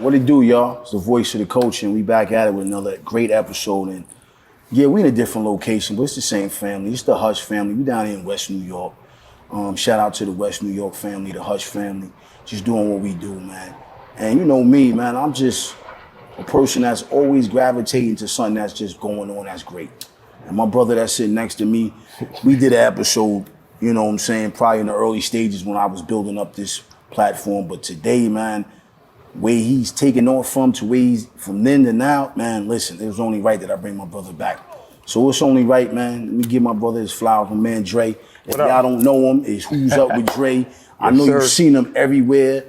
What it do, y'all? It's the voice of the coach, and we back at it with another great episode. And yeah, we in a different location, but it's the same family. It's the Hush family. We down here in West New York. Shout out to the West New York family, the Hush family, just doing what we do, man. And you know me, man, I'm just a person that's always gravitating to something that's just going on that's great. And my brother that's sitting next to me, we did an episode, you know what I'm saying, probably in the early stages when I was building up this platform. But today, man, where he's taken off from to where he's from then to now, man, listen, it was only right that I bring my brother back. So it's only right, man. Let me give my brother his flowers, my man Dre. If y'all don't know him, it's Who's Up with Dre. I know you've seen him everywhere.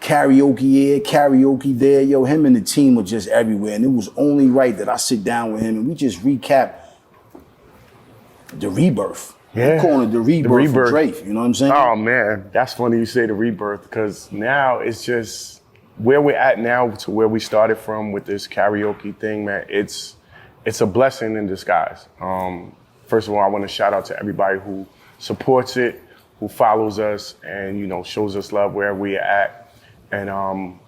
Karaoke here, karaoke there. Yo, him and the team were just everywhere. And it was only right that I sit down with him and we just recap the rebirth. Yeah. I'm calling it the rebirth of Dre. You know what I'm saying? Oh, man. That's funny you say the rebirth, because now it's just where we're at now to where we started from with this karaoke thing, man. It's a blessing in disguise. First of all, I want to shout out to everybody who supports it, who follows us, and, you know, shows us love wherever we're at. And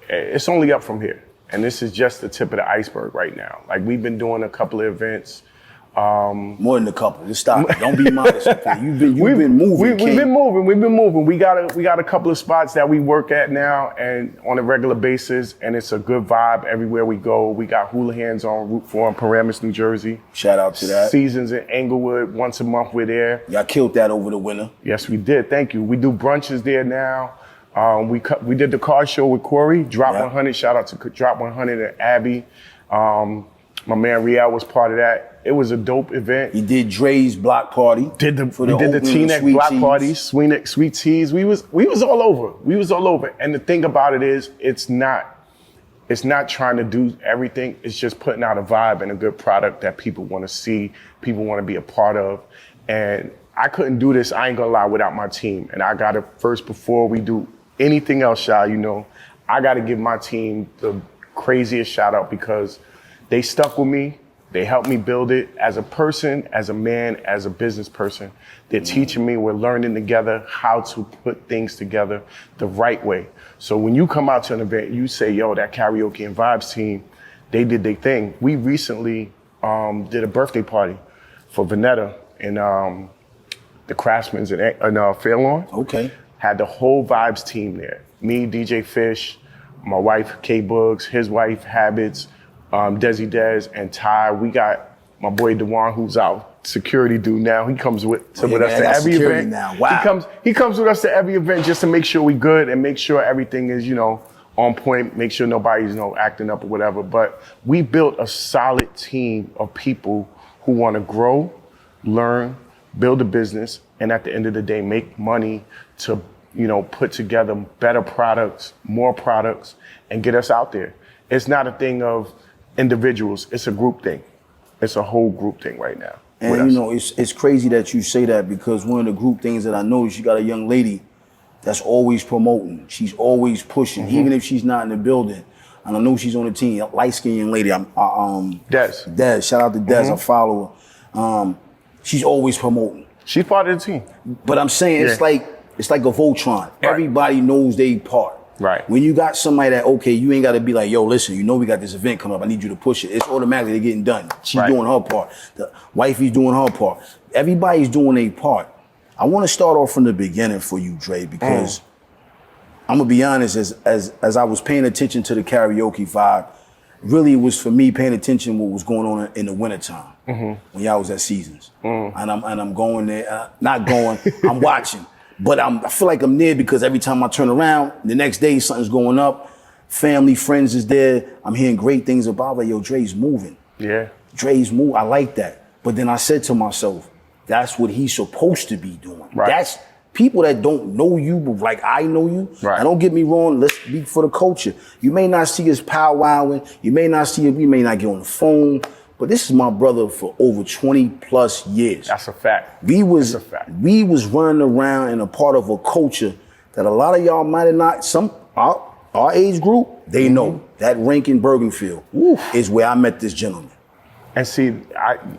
it's only up from here. And this is just the tip of the iceberg right now. Like, we've been doing a couple of events. More than a couple. Just stop. Don't be modest. You've been moving. We've been moving. We got a couple of spots that we work at now and on a regular basis, and it's a good vibe everywhere we go. We got Houlihan's on Route 4 in Paramus, New Jersey. Shout out to that. Seasons in Englewood. Once a month we're there. Y'all killed that over the winter. Yes, we did. Thank you. We do brunches there now. We did the car show with Corey. Drop 100. Shout out to Drop 100 and Abby. My man Riel was part of that. It was a dope event. He did Dre's block party. We did the T-neck block party, sweet teas. We was all over. And the thing about it is, it's not trying to do everything. It's just putting out a vibe and a good product that people want to see, people want to be a part of. And I couldn't do this, I ain't gonna lie, without my team. And I gotta first, before we do anything else, Shy, you know, I gotta give my team the craziest shout out, because they stuck with me. They helped me build it as a person, as a man, as a business person. They're teaching me, we're learning together how to put things together the right way. So when you come out to an event, you say, yo, that Karaoke and Vibes team, they did their thing. We recently did a birthday party for Vanetta in the Craftsman's in Fairlawn. Okay. Had the whole Vibes team there. Me, DJ Fish, my wife, K Boogs, his wife, Habits, Desi Dez, and Ty. We got my boy Dewan, who's our security dude now. He comes with us to every event. Now. Wow. He comes with us to every event just to make sure we good and make sure everything is, you know, on point, make sure nobody's, you know, acting up or whatever. But we built a solid team of people who want to grow, learn, build a business, and at the end of the day, make money to, you know, put together better products, more products, and get us out there. It's not a thing of individuals, it's a group thing. It's a whole group thing right now. And you know, it's crazy that you say that, because one of the group things that I noticed, you got a young lady that's always promoting. She's always pushing, even if she's not in the building. And I know she's on the team, light-skinned young lady. Des, shout out to Des, I follow her. She's always promoting. She's part of the team. But I'm saying it's like a Voltron. Right. Everybody knows they part. Right. When you got somebody that, okay, you ain't got to be like, yo, listen, you know we got this event coming up. I need you to push it. It's automatically getting done. She's doing her part. The wifey's doing her part. Everybody's doing their part. I want to start off from the beginning for you, Dre, because I'm going to be honest, as I was paying attention to the karaoke vibe, really it was for me paying attention what was going on in the wintertime when y'all was at Seasons. And I'm going there, I'm watching. But I feel like I'm there because every time I turn around, the next day something's going up. Family, friends is there. I'm hearing great things about it. Yo, Dre's moving. Yeah. Dre's moving. I like that. But then I said to myself, that's what he's supposed to be doing. Right. That's people that don't know you, but like I know you. Right. And don't get me wrong, let's be for the culture. You may not see us powwowing. You may not see it. We may not get on the phone. But this is my brother for over 20 plus years. That's a fact. We was running around in a part of a culture that a lot of y'all might have not, our age group, they know. That Rankin Bergenfield is where I met this gentleman. And see,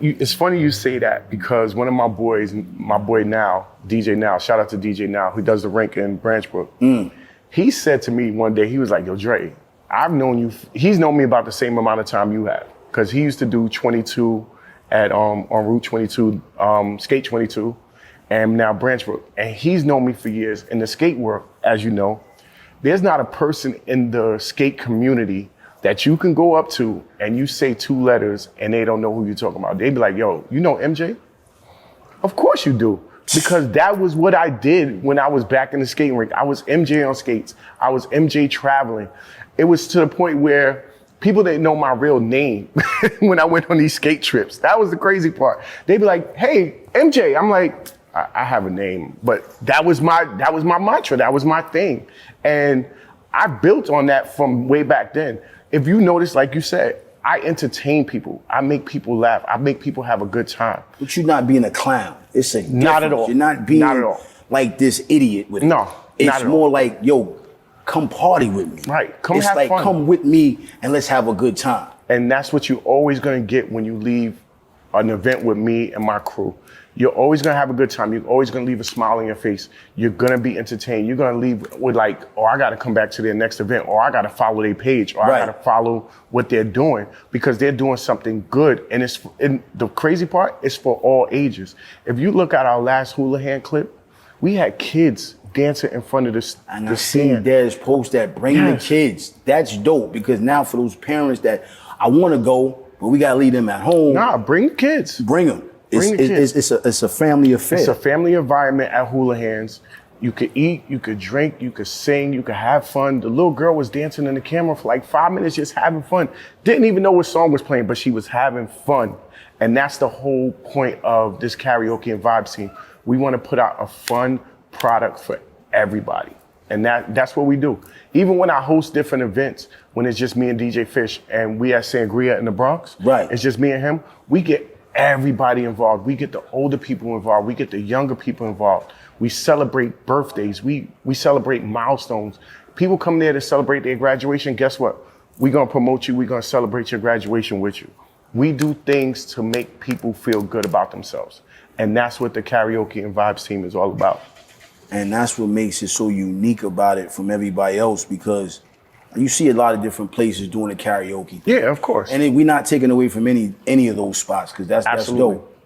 it's funny you say that, because one of my boys, my boy Now, DJ Now, shout out to DJ Now, who does the Rankin Branchbrook. He said to me one day, he was like, yo, Dre, I've known you, he's known me about the same amount of time you have. Because he used to do 22 at on Route 22, Skate 22, and now Branchbrook. And he's known me for years. In the skate world, as you know, there's not a person in the skate community that you can go up to and you say 2 letters and they don't know who you're talking about. They'd be like, yo, you know MJ? Of course you do. Because that was what I did when I was back in the skating rink. I was MJ on skates. I was MJ traveling. It was to the point where people didn't know my real name when I went on these skate trips. That was the crazy part. They'd be like, hey, MJ. I'm like, I have a name, but that was my mantra. That was my thing. And I built on that from way back then. If you notice, like you said, I entertain people. I make people laugh. I make people have a good time. But you're not being a clown. It's a not at all. You're not being not at all. Like this idiot with it. No, it's not at more all. like, yo, come party with me. Right. Come it's have like, fun. come with me and let's have a good time. And that's what you're always going to get when you leave an event with me and my crew. You're always going to have a good time. You're always going to leave a smile on your face. You're going to be entertained. You're going to leave with like, oh, I got to come back to their next event, or I got to follow their page, or Right. I got to follow what they're doing, because they're doing something good. And the crazy part is for all ages. If you look at our last Houlihan clip, we had kids dancing in front of And the I seen stand. Dez post that, bring the Yes. kids. That's dope, because now for those parents that I want to go, but we got to leave them at home. Nah, bring the kids. Bring them. Bring the kids. It's a family affair. It's a family environment at Houlihan's. You could eat, you could drink, you could sing, you could have fun. The little girl was dancing in the camera for like 5 minutes, just having fun. Didn't even know what song was playing, but she was having fun. And that's the whole point of this karaoke and vibes team. We want to put out a fun product for everybody. And that's what we do. Even when I host different events, when it's just me and DJ Fish and we at Sangria in the Bronx, Right. it's just me and him, we get everybody involved. We get the older people involved. We get the younger people involved. We celebrate birthdays. We celebrate milestones. People come there to celebrate their graduation. Guess what? We're going to promote you. We're going to celebrate your graduation with you. We do things to make people feel good about themselves. And that's what the karaoke and vibes team is all about. And that's what makes it so unique about it from everybody else, because you see a lot of different places doing the karaoke thing. Yeah, of course. And we're not taking away from any of those spots, because that's Absolutely. dope.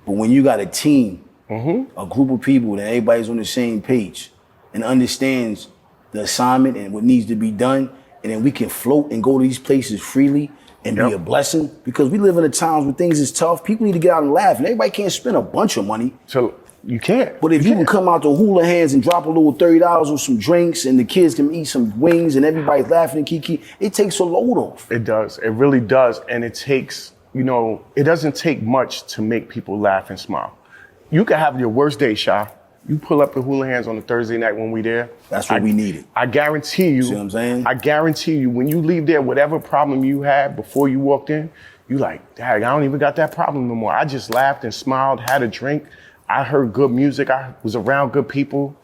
But when you got a team, a group of people that everybody's on the same page and understands the assignment and what needs to be done, and then we can float and go to these places freely and be Yep. a blessing, because we live in a times when things is tough. People need to get out and laugh, and everybody can't spend a bunch of money. So you can't. But if you can come out to Houlihan's and drop a little $30 on some drinks, and the kids can eat some wings, and everybody's laughing and kiki, it takes a load off. It does. It really does. And it takes, it doesn't take much to make people laugh and smile. You can have your worst day, Sha. You pull up to Houlihan's on a Thursday night when we there. That's what we needed. I guarantee you. See what I'm saying? I guarantee you, when you leave there, whatever problem you had before you walked in, you like, dang, I don't even got that problem no more. I just laughed and smiled, had a drink. I heard good music. I was around good people.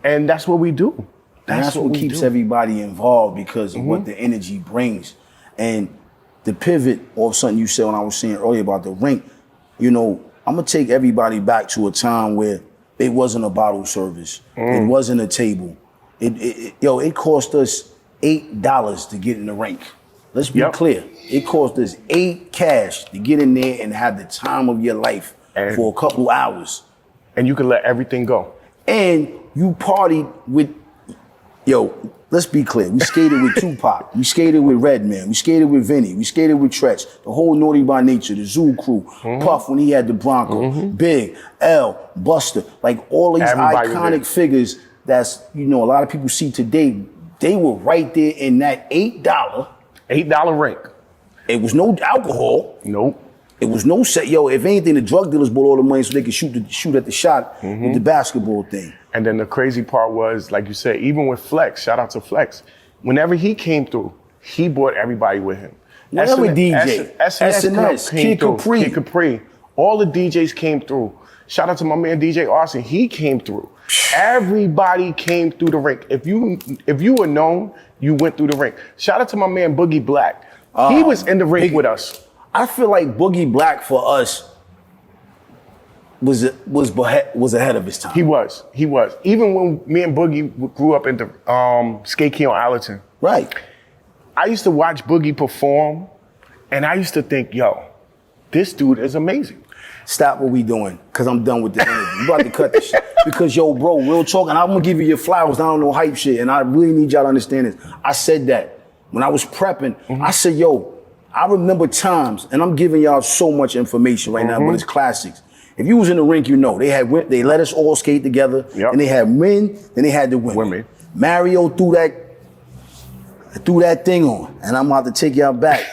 And that's what we do. And that's what we keeps do. everybody involved, because of what the energy brings. And the pivot of something you said when I was saying earlier about the rink, I'm going to take everybody back to a time where it wasn't a bottle service. It wasn't a table. It cost us $8 to get in the rink. Let's be Yep. clear. It cost us $8 cash to get in there and have the time of your life And- for a couple hours. And you can let everything go. And you partied with, let's be clear. We skated with Tupac. We skated with Redman. We skated with Vinny. We skated with Tretch. The whole Naughty by Nature, the Zoo Crew, Puff when he had the Bronco, Big, L, Buster. Like all these Everybody was iconic there. figures that's, a lot of people see today. They were right there in that $8. $8 rink. It was no alcohol. Nope. It was no set. If anything, the drug dealers bought all the money so they could shoot at the shot with the basketball thing. And then the crazy part was, like you said, even with Flex, shout out to Flex, whenever he came through, he brought everybody with him. Whatever DJ, SNS came Kid through. Capri. Kid Capri. All the DJs came through. Shout out to my man DJ Arson. He came through. Everybody came through the rink. If you were known, you went through the rink. Shout out to my man Boogie Black. He was in the rink with us. I feel like Boogie Black for us was ahead of his time. He was. Even when me and Boogie grew up in the skate key on Allerton. Right. I used to watch Boogie perform, and I used to think, yo, this dude is amazing. Stop what we doing, because I'm done with the interview. You about to cut this shit. Because, yo, bro, real talk, and I'm going to give you your flowers. I don't know hype shit, and I really need y'all to understand this. I said that when I was prepping. I said, yo, I remember times, and I'm giving y'all so much information right now, but it's classics. If you was in the rink, you know, they let us all skate together, and they had men, then they had the women. Mario threw that thing on, and I'm about to take y'all back.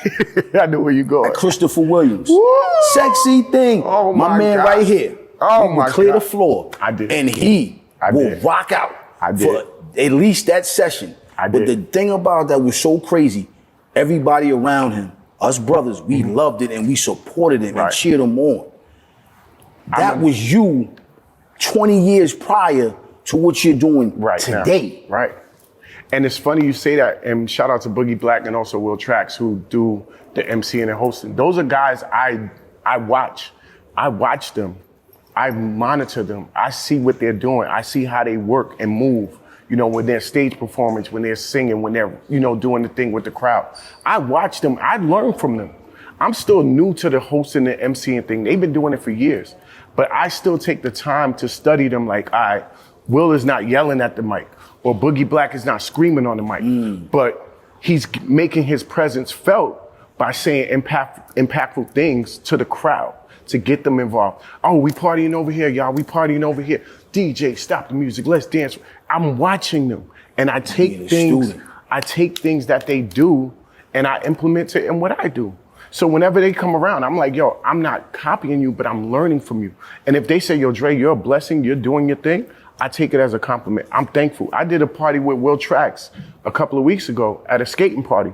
I know where you going. Christopher Williams. Woo! Sexy thing. Oh my man God. Right here. Oh he my would clear God. the floor. I did. And he will rock out for at least that session. But the thing about that was so crazy, everybody around him, us brothers, we loved it and we supported him and cheered him on. That was you 20 years prior to what you're doing today. Now. Right. And it's funny you say that, and shout out to Boogie Black and also Will Trax who do the MCing and hosting. Those are guys I watch. I watch them. I monitor them. I see what they're doing. I see how they work and move. You know, when they're stage performance, when they're singing, when they're, you know, doing the thing with the crowd. I watch them. I learn from them. I'm still new to the hosting and MCing thing. They've been doing it for years. But I still take the time to study them like, all right, Will is not yelling at the mic, or Boogie Black is not screaming on the mic, but he's making his presence felt by saying impactful things to the crowd to get them involved. Oh, we partying over here, y'all. We partying over here. DJ, stop the music. Let's dance. I'm watching them, and I take things that they do, and I implement it in what I do. So whenever they come around, I'm like, yo, I'm not copying you, but I'm learning from you. And if they say, yo, Dre, you're a blessing, you're doing your thing, I take it as a compliment. I'm thankful. I did a party with Will Trax a couple of weeks ago at a skating party,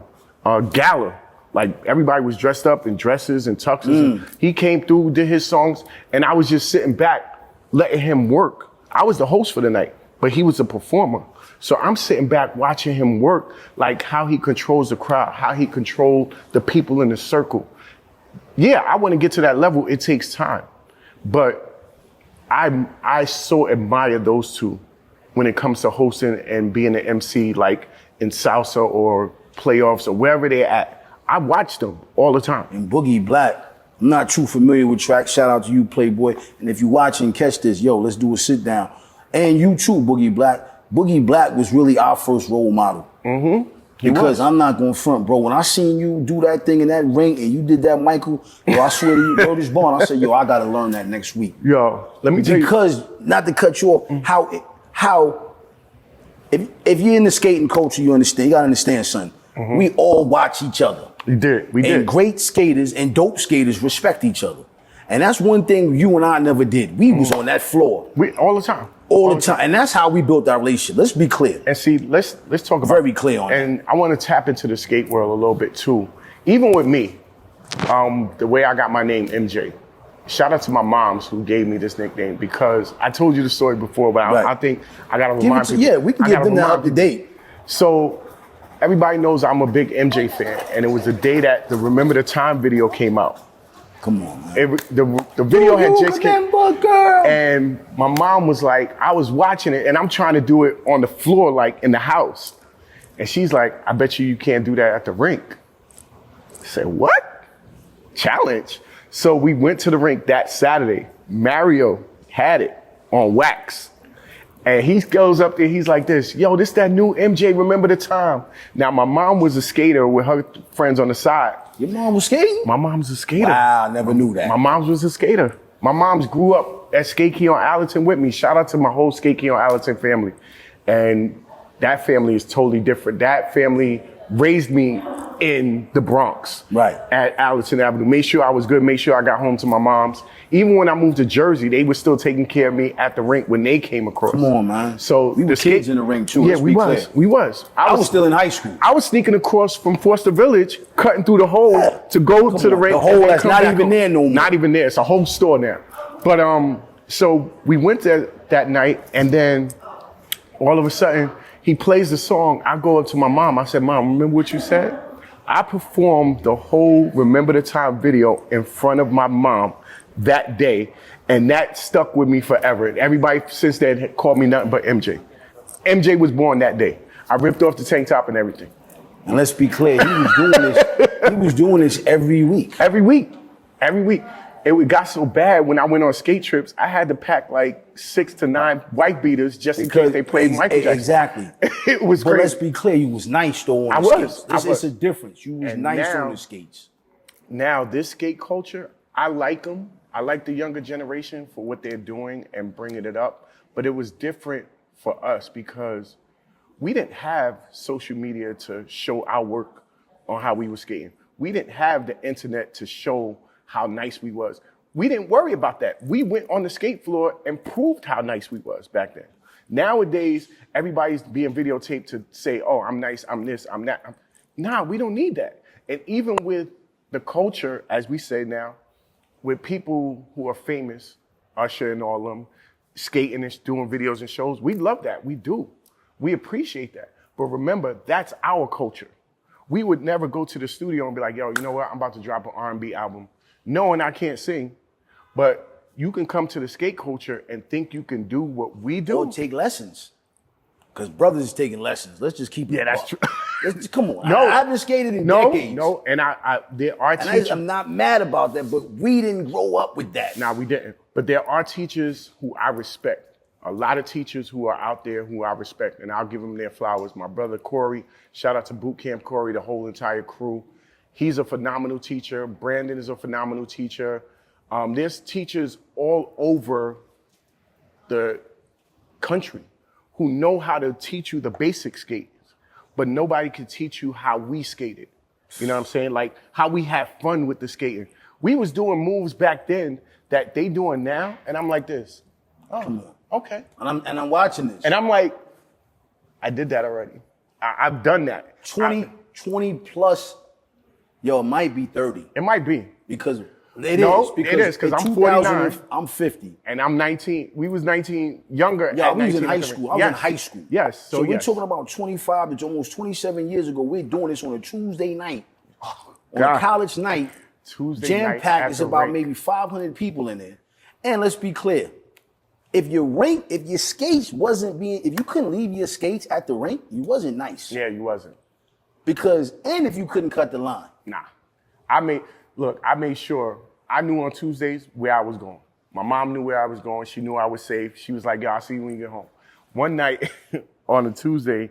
gala. Like everybody was dressed up in dresses and tuxes. And he came through, did his songs, and I was just sitting back, letting him work. I was the host for the night, but he was a performer. So I'm sitting back watching him work, like how he controls the crowd, how he controlled the people in the circle. Yeah, I want to get to that level. It takes time. But I so admire those two when it comes to hosting and being an MC, like in salsa or playoffs or wherever they're at. I watch them all the time. And Boogie Black, I'm not too familiar with tracks. Shout out to you, Playboy. And if you watch and catch this, yo, let's do a sit down. And you too, Boogie Black. Boogie Black was really our first role model. Because I'm not going to front, bro. When I seen you do that thing in that ring and you did that, Michael, yo, I swear to you, bro, this bond, I said, yo, I got to learn that next week. Yo, let me tell you. Because, not to cut you off, how if you're in the skating culture, you understand, you got to understand something. We all watch each other. We did. And great skaters and dope skaters respect each other. And that's one thing you and I never did. We was on that floor. All the time. All the time. And that's how we built our relationship. Let's be clear. And see, let's talk about very clear on and I want to tap into the skate world a little bit too. Even with me, the way I got my name, MJ. Shout out to my moms who gave me this nickname because I told you the story before, but I think I got to remind people. Yeah, we can get them now up to date. So everybody knows I'm a big MJ fan, and it was the day that the Remember the Time video came out. Come on, man. The video had just came out, and my mom was like, I was watching it, and I'm trying to do it on the floor, like in the house. And she's like, I bet you can't do that at the rink. I said, what? Challenge. So we went to the rink that Saturday. Mario had it on wax. And he goes up there, he's like this, yo, this that new MJ, Remember the Time. Now, my mom was a skater with her friends on the side. Your mom was skating? My mom's a skater. Wow, I never knew that. My mom's was a skater. My mom's grew up at Skate Key on Allerton with me. Shout out to my whole Skate Key on Allerton family. And that family is totally different. That family raised me in the Bronx. Right. At Allerton Avenue. Made sure I was good, made sure I got home to my mom's. Even when I moved to Jersey, they were still taking care of me at the rink when they came across. Come on, man. So we were kids in the ring too. Yeah, we was. I was still in high school. I was sneaking across from Foster Village, cutting through the hole to go to the rink. The hole that's not even there no more. Not even there. It's a whole store now. But so we went there that night, and then all of a sudden he plays the song. I go up to my mom. I said, Mom, remember what you said? I performed the whole Remember the Time video in front of my mom that day, and that stuck with me forever. And everybody since then had called me nothing but MJ. MJ was born that day. I ripped off the tank top and everything. And let's be clear, he was doing this. He was doing this every week. Every week. It got so bad when I went on skate trips, I had to pack like 6 to 9 white beaters just in case they played Michael Jackson. Exactly. It was but crazy. let's be clear, you was nice though on I the was. skates. It's a difference. You was nice on the skates. Now, this skate culture, I like them. I like the younger generation for what they're doing and bringing it up. But it was different for us because we didn't have social media to show our work on how we were skating. We didn't have the internet to show how nice we was. We didn't worry about that. We went on the skate floor and proved how nice we was back then. Nowadays, everybody's being videotaped to say, oh, I'm nice, I'm this, I'm that. Nah, we don't need that. And even with the culture, as we say now, with people who are famous, Usher and all of them, skating and doing videos and shows, we love that. We do. We appreciate that. But remember, that's our culture. We would never go to the studio and be like, yo, you know what? I'm about to drop an R&B album, knowing I can't sing. But you can come to the skate culture and think you can do what we do. Or take lessons. Because brothers is taking lessons. Let's just keep it. Yeah, that's true. Come on. No. I haven't skated in decades. No, and there are teachers. I'm not mad about that, but we didn't grow up with that. Nah, we didn't. But there are teachers who I respect. A lot of teachers who are out there who I respect, and I'll give them their flowers. My brother Corey, shout out to Boot Camp Corey, the whole entire crew. He's a phenomenal teacher. Brandon is a phenomenal teacher. There's teachers all over the country who know how to teach you the basic skates, but nobody can teach you how we skated. You know what I'm saying? Like how we had fun with the skating. We was doing moves back then that they doing now, and I'm like this. Oh, okay. And I'm watching this. And I'm like, I did that already. I've done that. 20 plus, yo, it might be 30. It might be. Because it is, because I'm 49. I'm 50. And I'm 19. We was 19, younger. Yeah, at we was 19 in high school. I was in high school. Yes. So we're talking about 25 to almost 27 years ago. We're doing this on a Tuesday night. On a college night. Jam-packed. It's about maybe 500 people in there. And let's be clear. If your skates wasn't if you couldn't leave your skates at the rink, you wasn't nice. Yeah, you wasn't. And if you couldn't cut the line. Nah. I made sure I knew on Tuesdays where I was going. My mom knew where I was going. She knew I was safe. She was like, yo, I'll see you when you get home. One night on a Tuesday,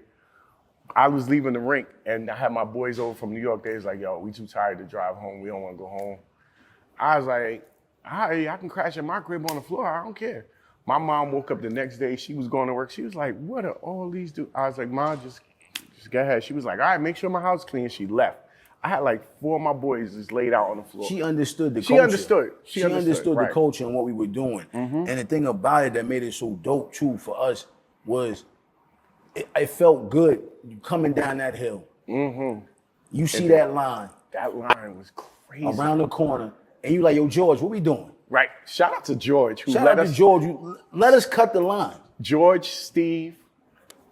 I was leaving the rink and I had my boys over from New York. They was like, yo, we too tired to drive home. We don't want to go home. I was like, all right, I can crash at my crib on the floor. I don't care. My mom woke up the next day. She was going to work. She was like, what are all these do? I was like, Mom, just go ahead. She was like, all right, make sure my house is clean. She left. I had like 4 of my boys just laid out on the floor. She understood the culture. She understood the culture and what we were doing. Mm-hmm. And the thing about it that made it so dope too for us was it felt good coming down that hill. Mm-hmm. You see that line. That line was crazy. Around the corner. And you like, yo, George, what we doing? Right. Shout out to George. Let us cut the line. George, Steve,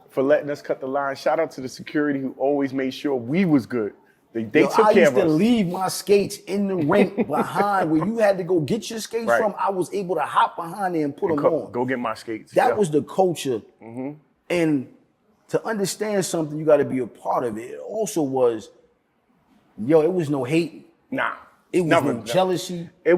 for letting us cut the line. Shout out to the security who always made sure we was good. They took care of us. I used to leave my skates in the rink behind where you had to go get your skates from. I was able to hop behind there and put them on. Go get my skates. That was the culture. Mm-hmm. And to understand something, you got to be a part of it. It also was, it was no hate. Nah. It was no jealousy. It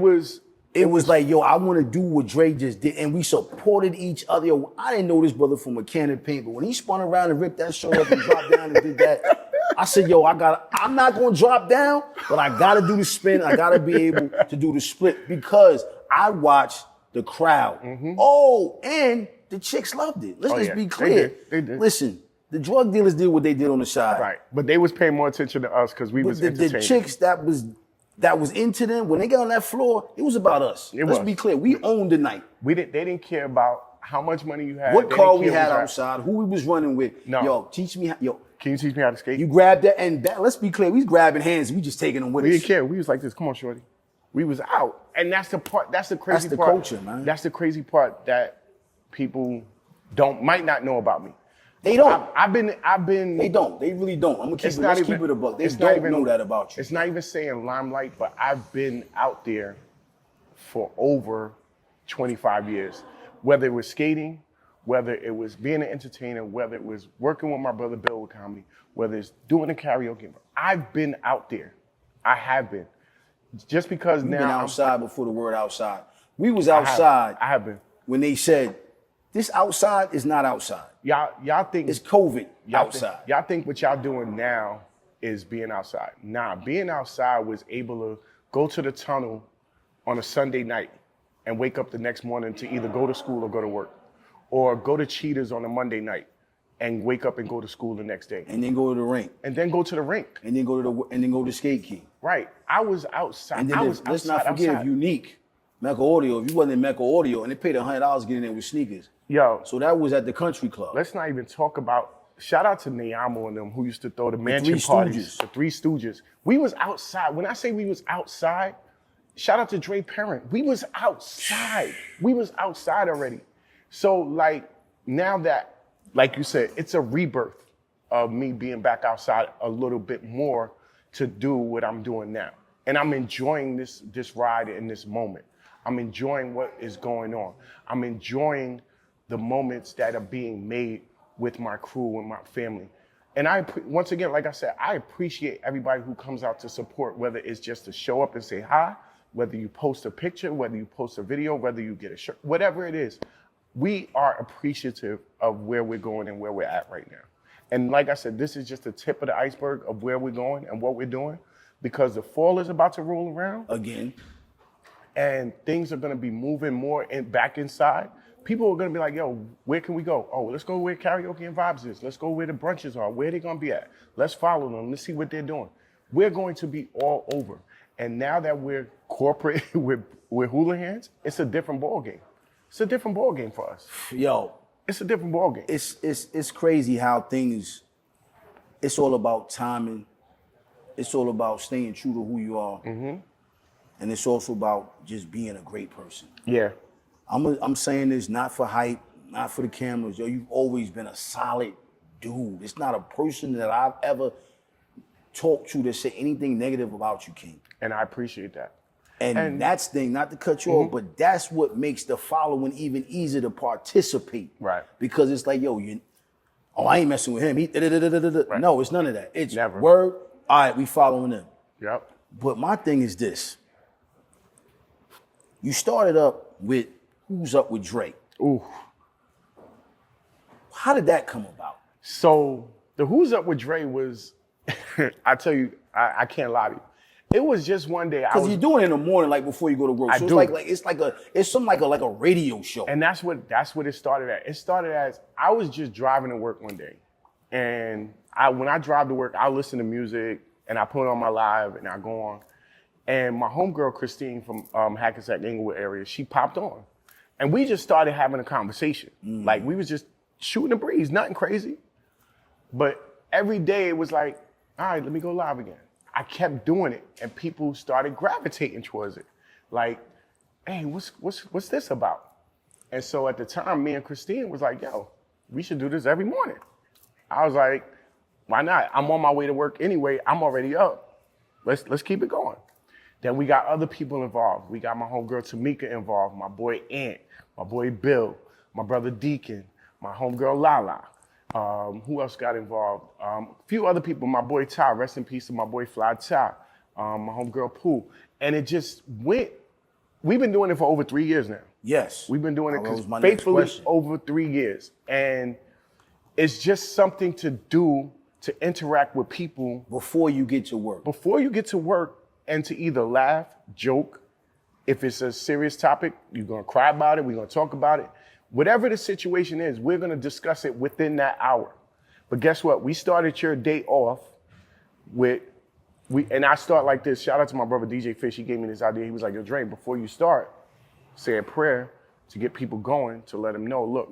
was like, yo, I want to do what Dre just did. And we supported each other. Yo, I didn't know this brother from a can of paint, but when he spun around and ripped that shirt up and dropped down and did that, I said, yo, I'm not going to drop down, but I got to do the spin. I got to be able to do the split because I watched the crowd. Mm-hmm. Oh, and the chicks loved it. Let's just be clear. They did. Listen, the drug dealers did what they did on the side. Right. But they was paying more attention to us because we was entertaining. The chicks that was into them, when they got on that floor, it was about us. Let's be clear. We owned the night. They didn't care about how much money you had. What car we had outside, who we was running with. No. Yo, teach me how. Yo, can you teach me how to skate? You grabbed that, and let's be clear, we was grabbing hands, we just taking them with us. We didn't care. We was like this, come on, shorty. We was out. And that's the part, that's the crazy part. That's the culture, man. That's the crazy part that people might not know about me. They don't. I've been. They don't. They really don't. I'm gonna keep it a buck. They don't know that about you. It's not even saying limelight, but I've been out there for over 25 years. Whether it was skating, whether it was being an entertainer, whether it was working with my brother Bill with comedy, whether it's doing the karaoke. I've been out there. I have been. Just because You've now been outside before the word outside. We was outside I have been. when they said, this outside is not outside. Y'all think It's COVID y'all outside. Y'all think what y'all doing now is being outside. Nah, being outside was able to go to the tunnel on a Sunday night and wake up the next morning to either go to school or go to work, or go to Cheetahs on a Monday night and wake up and go to school the next day, And then go to the rink. and then go to the rink. And then go to Skate King. Right. I was outside. And then let's not forget Unique, Mecca Audio. If you wasn't in Mecca Audio, and they paid $100 getting in with sneakers. Yo, So that was at the country club. let's not even talk about. Shout out to Nayamo and them who used to throw the mansion Three parties. Stooges. The Three Stooges. We was outside. When I say we was outside, shout out to Dre Parent. We was outside. We was outside already. So like now that, like you said, it's a rebirth of me being back outside a little bit more to do what I'm doing now. And I'm enjoying this ride in this moment. I'm enjoying what is going on. I'm enjoying the moments that are being made with my crew and my family. And once again, like I said, I appreciate everybody who comes out to support, whether it's just to show up and say hi, whether you post a picture, whether you post a video, whether you get a shirt, whatever it is. We are appreciative of where we're going and where we're at right now. And like I said, this is just the tip of the iceberg of where we're going and what we're doing, because the fall is about to roll around Again. and things are going to be moving more back inside. People are going to be like, yo, where can we go? Oh, let's go where karaoke and vibes is. Let's go where the brunches are. Where are they going to be at? Let's follow them. Let's see what they're doing. We're going to be all over. And now that we're corporate, we're hooligans, it's a different ball game. It's a different ball game for us. Yo, It's a different ball game. it's crazy how things, it's all about timing. It's all about staying true to who you are. Mm-hmm. And it's also about just being a great person. Yeah. I'm saying this not for hype, not for the cameras. Yo, you've always been a solid dude. It's not a person that I've ever talked to that said anything negative about you, King. And I appreciate that. And that's the thing, not to cut you off, but that's what makes the following even easier to participate. Right. Because it's like, yo, I ain't messing with him. Right. No, it's none of that. It's Never. word, all right, we following him. Yep. But my thing is this. You started up with Who's Up with Drake. Ooh. How did that come about? So the Who's Up with Dre was, I tell you, I can't lie to you. It was just one day. Because you're doing it in the morning, like before you go to work. So it's something like a radio show. And that's what it started at. It started as I was just driving to work one day, and when I drive to work, I listen to music and I put on my live and I go on. And my homegirl Christine from Hackensack Inglewood area, she popped on, and we just started having a conversation. Like we was just shooting the breeze, nothing crazy. But every day it was like, all right, let me go live again. I kept doing it, and people started gravitating towards it. Like, hey, what's this about? And so at the time, me and Christine was like, yo, we should do this every morning. I was like, why not? I'm on my way to work anyway. I'm already up. Let's keep it going. Then we got other people involved. We got my homegirl Tamika involved, my boy Ant, my boy Bill, my brother Deacon, my homegirl Lala. Who else got involved? A few other people. My boy Ty, rest in peace to my boy Fly Ty. My homegirl Pooh. And it just went. We've been doing it for over 3 years now. Yes. We've been doing That was it my next faithfully question. over 3 years. And it's just something to do to interact with people Before you get to work. before you get to work, and to either laugh, joke. If it's a serious topic, you're going to cry about it. We're going to talk about it. Whatever the situation is, we're going to discuss it within that hour. But guess what? We started your day off and I start like this. Shout out to my brother DJ Fish. He gave me this idea. He was like, yo, Dre, before you start, say a prayer to get people going, to let them know, look,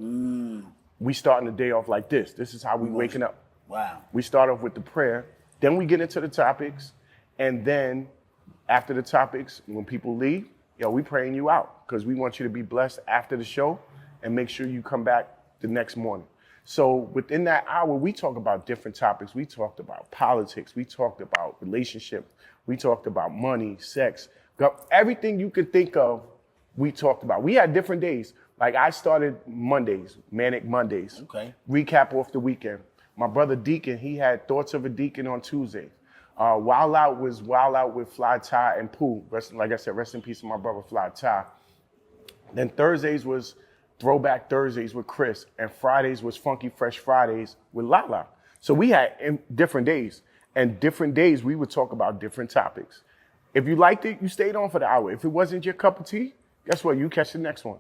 we starting the day off like this. This is how we waking up. Wow. We start off with the prayer. Then we get into the topics. And then after the topics, when people leave, yo, we praying you out because we want you to be blessed after the show and make sure you come back the next morning. So within that hour, we talk about different topics. We talked about politics. We talked about relationships. We talked about money, sex, everything you could think of, we talked about. We had different days. Like I started Mondays, Manic Mondays. Okay. Recap off the weekend. My brother Deacon, he had Thoughts of a Deacon on Tuesdays. Wild Out was Wild Out with Fly Ty and Pooh. Like I said, rest in peace to my brother Fly Ty. Then Thursdays was Throwback Thursdays with Chris, and Fridays was Funky Fresh Fridays with Lala. So we had different days, and different days we would talk about different topics. If you liked it, you stayed on for the hour. If it wasn't your cup of tea, guess what? You catch the next one.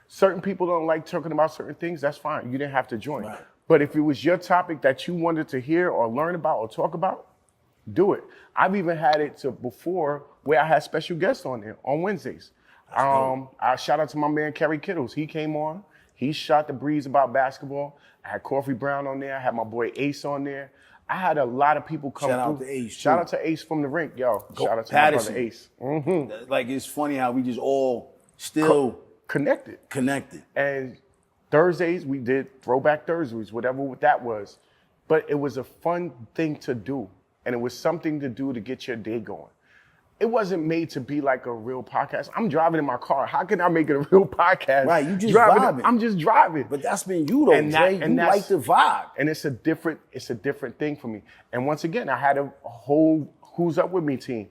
Certain people don't like talking about certain things. That's fine. You didn't have to join. Right. But if it was your topic that you wanted to hear or learn about or talk about, do it. I've even had it to before where I had special guests on there on Wednesdays. I shout out to my man Kerry Kittles. He came on. He shot the breeze about basketball. I had Coffee Brown on there. I had my boy Ace on there. I had a lot of people come Shout out through. to Ace, Shout too. out to Ace from the rink, yo. Shout out to Patterson. my brother Ace. Mm-hmm. Like, it's funny how we just all still Connected. connected. And Thursdays, we did Throwback Thursdays, whatever that was. But it was a fun thing to do. And it was something to do to get your day going. It wasn't made to be like a real podcast. I'm driving in my car. How can I make it a real podcast? Right, you just driving. vibing. I'm just driving. But that's been you though, Dre. You like the vibe. And it's a different thing for me. And once again, I had a whole Who's Up With Me team.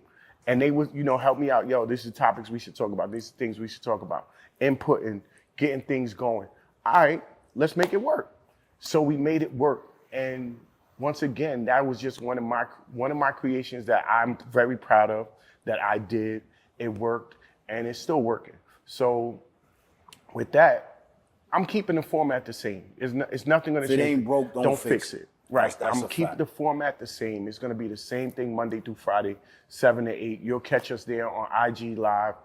And they would, help me out. Yo, this is topics we should talk about. These are things we should talk about. Inputting, getting things going. All right, let's make it work. So we made it work. And once again, that was just one of my creations that I'm very proud of, that I did. It worked, and it's still working. So with that, I'm keeping the format the same. It's nothing going to change. If it ain't broke, don't fix it. Right. That's I'm a keep fact. the format the same. It's going to be the same thing Monday through Friday, 7 to 8. You'll catch us there on IG Live.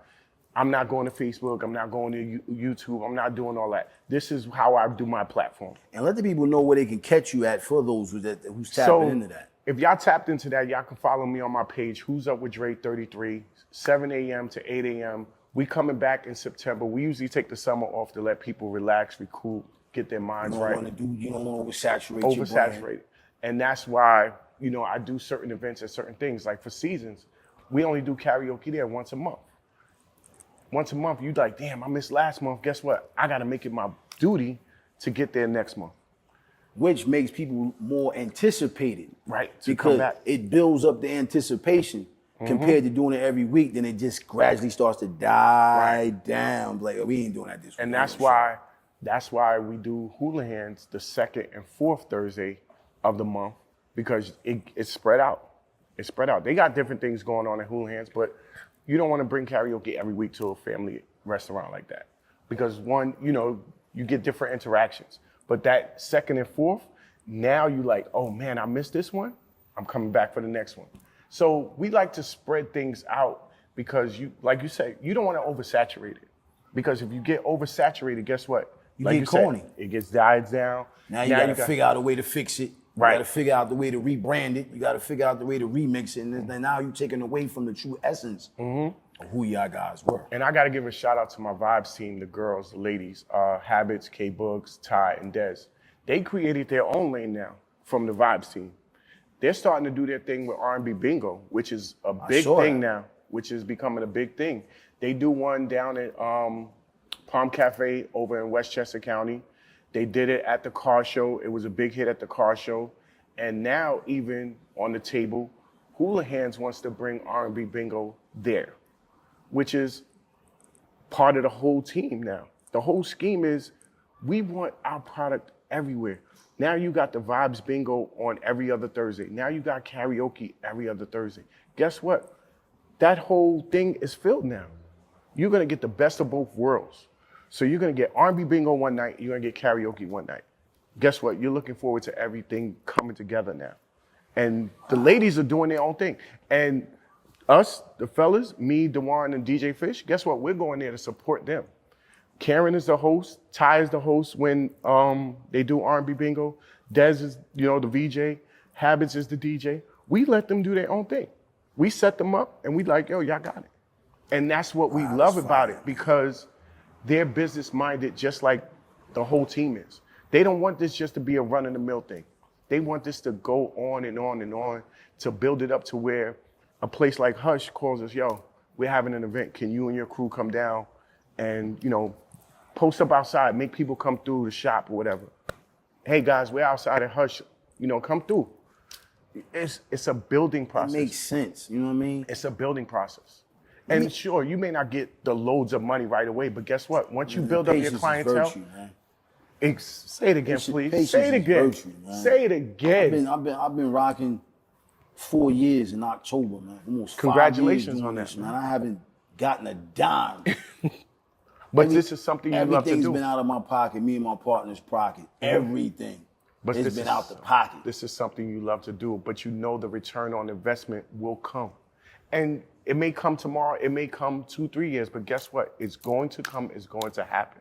I'm not going to Facebook. I'm not going to YouTube. I'm not doing all that. This is how I do my platform. And let the people know where they can catch you at for those who's tapping into that. If y'all tapped into that, y'all can follow me on my page, Who's Up With Dre 33, 7 a.m. to 8 a.m. We coming back in September. We usually take the summer off to let people relax, recoup, get their minds right. You don't want to oversaturate your brand. Oversaturated. And that's why, I do certain events and certain things. Like for seasons, we only do karaoke there once a month. Once a month, you like, damn, I missed last month. Guess what? I got to make it my duty to get there next month. Which makes people more anticipated. Right, to Because come back. it builds up the anticipation compared to doing it every week. Then it just gradually starts to die down. Like, we ain't doing that this week. And that's why we do Hula Hands the second and fourth Thursday of the month, because it's spread out. It's spread out. They got different things going on at Hula Hands, but you don't want to bring karaoke every week to a family restaurant like that. Because one, you get different interactions. But that second and fourth, now you like, oh man, I missed this one. I'm coming back for the next one. So we like to spread things out because like you said, you don't want to oversaturate it. Because if you get oversaturated, guess what? You get corny. It gets died down. Now you got to figure out a way to fix it. You Right. got to figure out the way to rebrand it. You got to figure out the way to remix it. And then now you're taking away from the true essence of who y'all guys were. And I got to give a shout out to my Vibes team, the girls, the ladies, Habits, K-Books, Ty, and Dez. They created their own lane now from the Vibes team. They're starting to do their thing with R&B Bingo, which is a big thing now, which is becoming a big thing. They do one down at Palm Cafe over in Westchester County. They did it at the car show. It was a big hit at the car show. And now even on the table, Hula Hands wants to bring R&B Bingo there, which is part of the whole team now. The whole scheme is we want our product everywhere. Now you got the Vibes Bingo on every other Thursday. Now you got karaoke every other Thursday. Guess what? That whole thing is filled now. You're gonna get the best of both worlds. So you're gonna get R&B Bingo one night, you're gonna get karaoke one night. Guess what? You're looking forward to everything coming together now. And the ladies are doing their own thing. And us, the fellas, me, Dewan, and DJ Fish, guess what? We're going there to support them. Karen is the host. Ty is the host when they do R&B Bingo. Dez is, the VJ. Habits is the DJ. We let them do their own thing. We set them up, and we like, yo, y'all got it. And that's what we love about it, because they're business-minded just like the whole team is. They don't want this just to be a run-of-the-mill thing. They want this to go on and on and on to build it up to where a place like Hush calls us, yo, we're having an event. Can you and your crew come down and, Post up outside, make people come through the shop or whatever. Hey guys, we're outside at Hush, come through. It's a building process. It makes sense, you know what I mean? It's a building process. And sure, you may not get the loads of money right away, but guess what? Once you build up your clientele, say it again, please. Say it again. Say it again. I've been rocking 4 years in October, man. Almost 5 years. Congratulations on that, man. I haven't gotten a dime. But this is something you love to do. Everything's been out of my pocket, me and my partner's pocket. Everything. But it's been out the pocket. This is something you love to do, but you know the return on investment will come. And it may come tomorrow, it may come 2-3 years, but guess what? It's going to come, it's going to happen.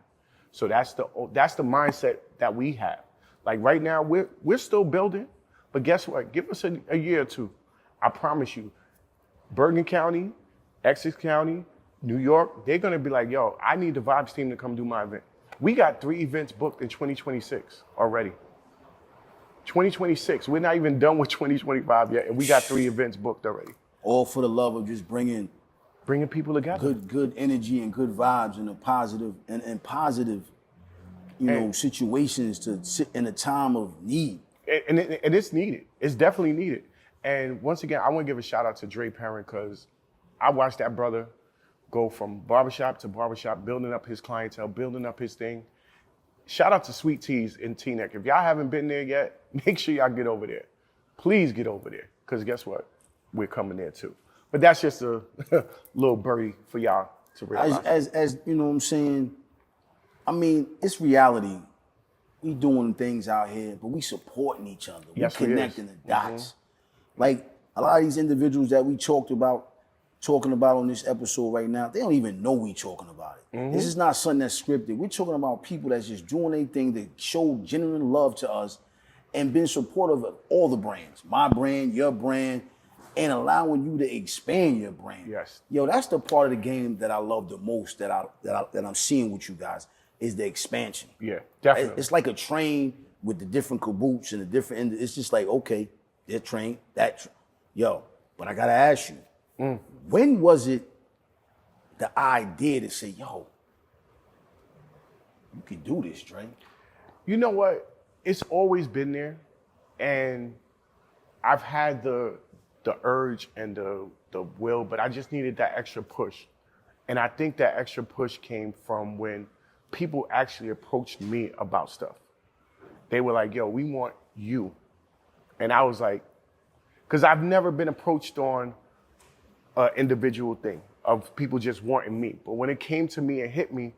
So that's the mindset that we have. Like right now, we're still building, but guess what? Give us a year or two. I promise you, Bergen County, Essex County, New York, they're gonna be like, yo, I need the Vibes team to come do my event. We got 3 events booked in 2026 already. 2026, we're not even done with 2025 yet, and we got 3 events booked already. All for the love of just bringing people together. Good energy and good vibes and a positive and positive, situations to sit in a time of need. And it's needed. It's definitely needed. And once again, I want to give a shout out to Dre Parent because I watched that brother go from barbershop to barbershop, building up his clientele, building up his thing. Shout out to Sweet Teas in Teaneck. If y'all haven't been there yet, make sure y'all get over there. Please get over there, because guess what? We're coming there too. But that's just a little birdie for y'all to realize. As you know what I'm saying, I mean, it's reality. We doing things out here, but we supporting each other. We connecting the dots. Like a lot of these individuals that we talking about on this episode right now, they don't even know we talking about it. This is not something that's scripted. We're talking about people that's just doing their thing that show genuine love to us and been supportive of all the brands. My brand, your brand, and allowing you to expand your brand. Yes. Yo, that's the part of the game that I love the most that I'm seeing with you guys is the expansion. Yeah, definitely. It's like a train with the different cabooses and the different, it's just like, okay, that train, yo, but I gotta ask you, when was it the idea to say, yo, you can do this, Dre? You know what? It's always been there, and I've had the urge and the will, but I just needed that extra push. And I think that extra push came from when people actually approached me about stuff. They were like, yo, we want you. And I was like, because I've never been approached on an individual thing of people just wanting me. But when it came to me and hit me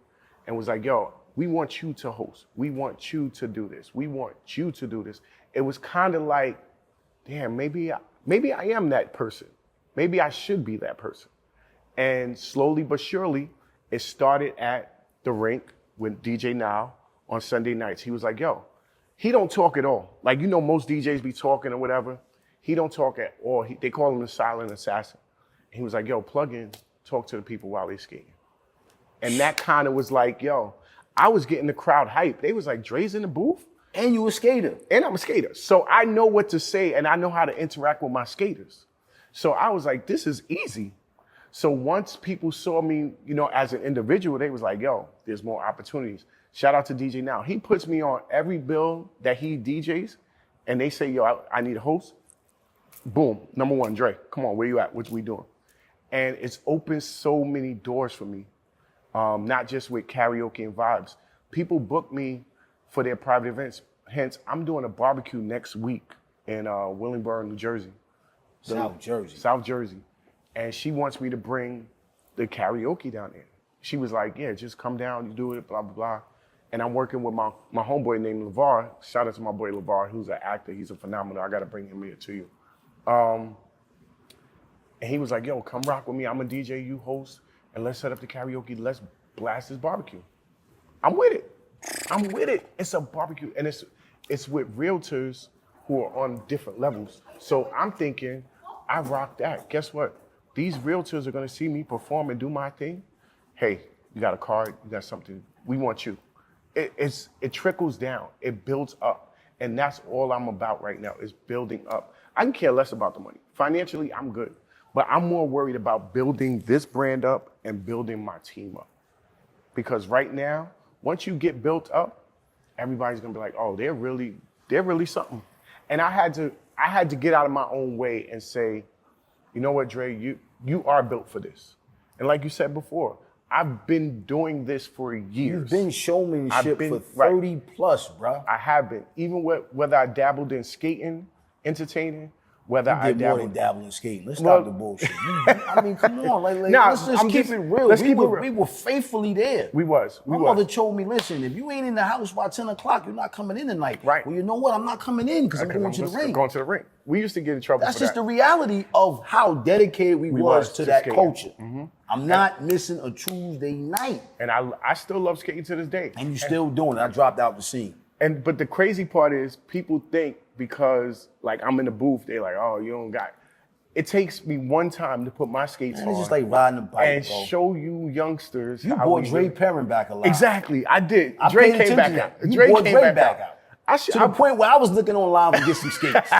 and was like, yo, we want you to host. We want you to do this. We want you to do this. It was kind of like, damn, maybe I am that person. Maybe I should be that person. And slowly but surely, it started at the rink with DJ Now on Sunday nights. He was like, yo, he don't talk at all. Like, most DJs be talking or whatever. He don't talk at all. They call him the silent assassin. He was like, yo, plug in, talk to the people while they skating. And that kind of was like, yo, I was getting the crowd hyped. They was like, Dre's in the booth? And you a skater. And I'm a skater. So I know what to say and I know how to interact with my skaters. So I was like, this is easy. So once people saw me, as an individual, they was like, yo, there's more opportunities. Shout out to DJ Now. He puts me on every bill that he DJs and they say, yo, I need a host. Boom, number one, Dre, come on, where you at? What we doing? And it's opened so many doors for me, not just with karaoke and vibes. People book me for their private events. Hence, I'm doing a barbecue next week in Willingboro, New Jersey. South Jersey. And she wants me to bring the karaoke down there. She was like, yeah, just come down, you do it, blah, blah, blah. And I'm working with my homeboy named LeVar. Shout out to my boy LeVar, who's an actor. He's a phenomenal. I got to bring him here to you. And he was like, yo, come rock with me. I'm a DJ, you host, and let's set up the karaoke. Let's blast this barbecue. I'm with it. It's a barbecue, and it's with realtors who are on different levels. So I'm thinking, I rock that. Guess what? These realtors are gonna see me perform and do my thing. Hey, you got a card, you got something, we want you. It trickles down, it builds up. And that's all I'm about right now, is building up. I can care less about the money. Financially, I'm good. But I'm more worried about building this brand up and building my team up. Because right now, once you get built up, everybody's gonna be like, oh, they're really something. And I had to get out of my own way and say, you know what, Dre, you are built for this. And like you said before, I've been doing this for years. You've been showmanship for 30 plus, bro. I have been. Even whether I dabbled in skating, entertaining, whether I did more than dabble in skating. Let's stop the bullshit. I mean, come on, let's just keep it real. We were faithfully there. We was. My mother told me, listen, if you ain't in the house by 10 o'clock, you're not coming in tonight. Right. Well, you know what? I'm not coming in because I'm going to the ring. Going to the ring. We used to get in trouble. That's just the reality of how dedicated we was to that culture. Mm-hmm. I'm not missing a Tuesday night. And I still love skating to this day. And you still doing it. I dropped out the scene. But the crazy part is people think because like I'm in the booth, they're like, oh, you don't got it. It takes me one time to put my skates on. It's just like riding a bike, and bro. Show you youngsters. You brought Dre Perrin back alive. Exactly, I did. Dre came back out. You brought Dre back out. To the point where I was looking online to get some skates.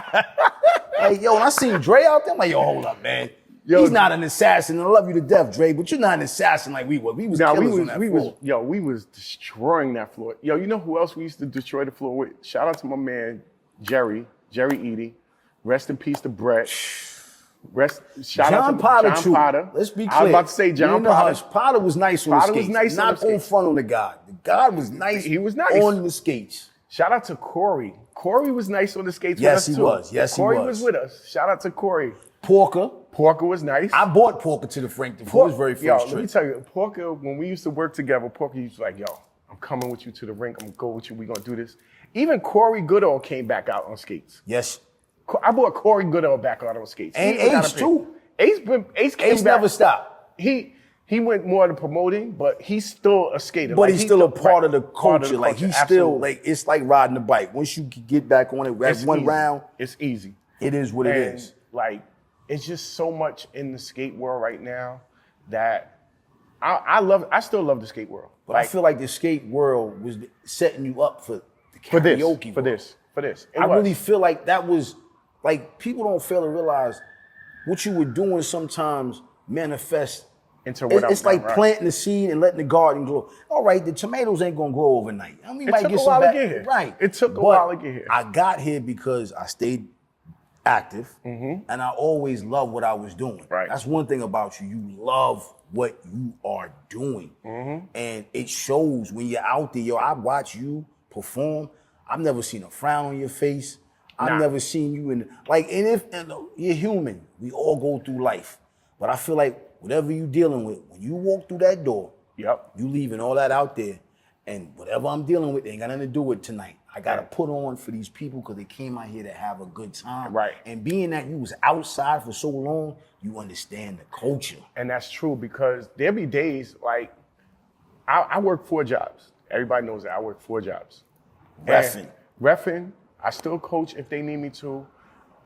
Like, yo, when I seen Dre out there, I'm like, yo, hold up, man. Yo, he's not an assassin. I love you to death, Dre, but you're not an assassin like we were. We was killers on that floor. We was destroying that floor. Yo, you know who else we used to destroy the floor with? Shout out to my man, Jerry Eady. Rest in peace to Brett. Shout out to John Potter. Let's be clear. I was about to say John Potter. Potter was nice on the skates. Not on front on the God. The God was nice. He was nice on the skates. Shout out to Corey. Corey was nice on the skates with us too. Corey was with us. Shout out to Corey. Porker was nice. I bought Porker to the Frankfurt for his very first trip. Let me tell you, Porker, when we used to work together, Porker used to like, yo, I'm coming with you to the rink. I'm gonna go with you. We're gonna do this. Even Corey Goodall came back out on skates. Yes. I bought Corey Goodall back out on skates. And Ace too. Ace never stopped. He went more to promoting, but he's still a skater. But he's still a part of the culture. Like he's still like, it's like riding a bike. Once you get back on it, that's one round. It's easy. It is what it is. Like, it's just so much in the skate world right now that I still love the skate world. But I feel like the skate world was setting you up for the karaoke. For this. I really feel like that was, like, people don't fail to realize what you were doing sometimes manifests into what it's like planting the seed and letting the garden grow. All right, the tomatoes ain't gonna grow overnight. I mean, it took a while to get here. Right. It took a while to get here. I got here because I stayed active, and I always loved what I was doing. Right. That's one thing about you. You love what you are doing. And it shows when you're out there. Yo, I watch you perform. I've never seen a frown on your face. I've never seen you and you're human. We all go through life. But I feel like whatever you're dealing with, when you walk through that door, you leaving all that out there, and whatever I'm dealing with ain't got nothing to do with tonight. I got to put on for these people because they came out here to have a good time. Right. And being that you was outside for so long, you understand the culture. And that's true because there be days like I work 4 jobs. Everybody knows that I work 4 jobs. Reffing. I still coach if they need me to.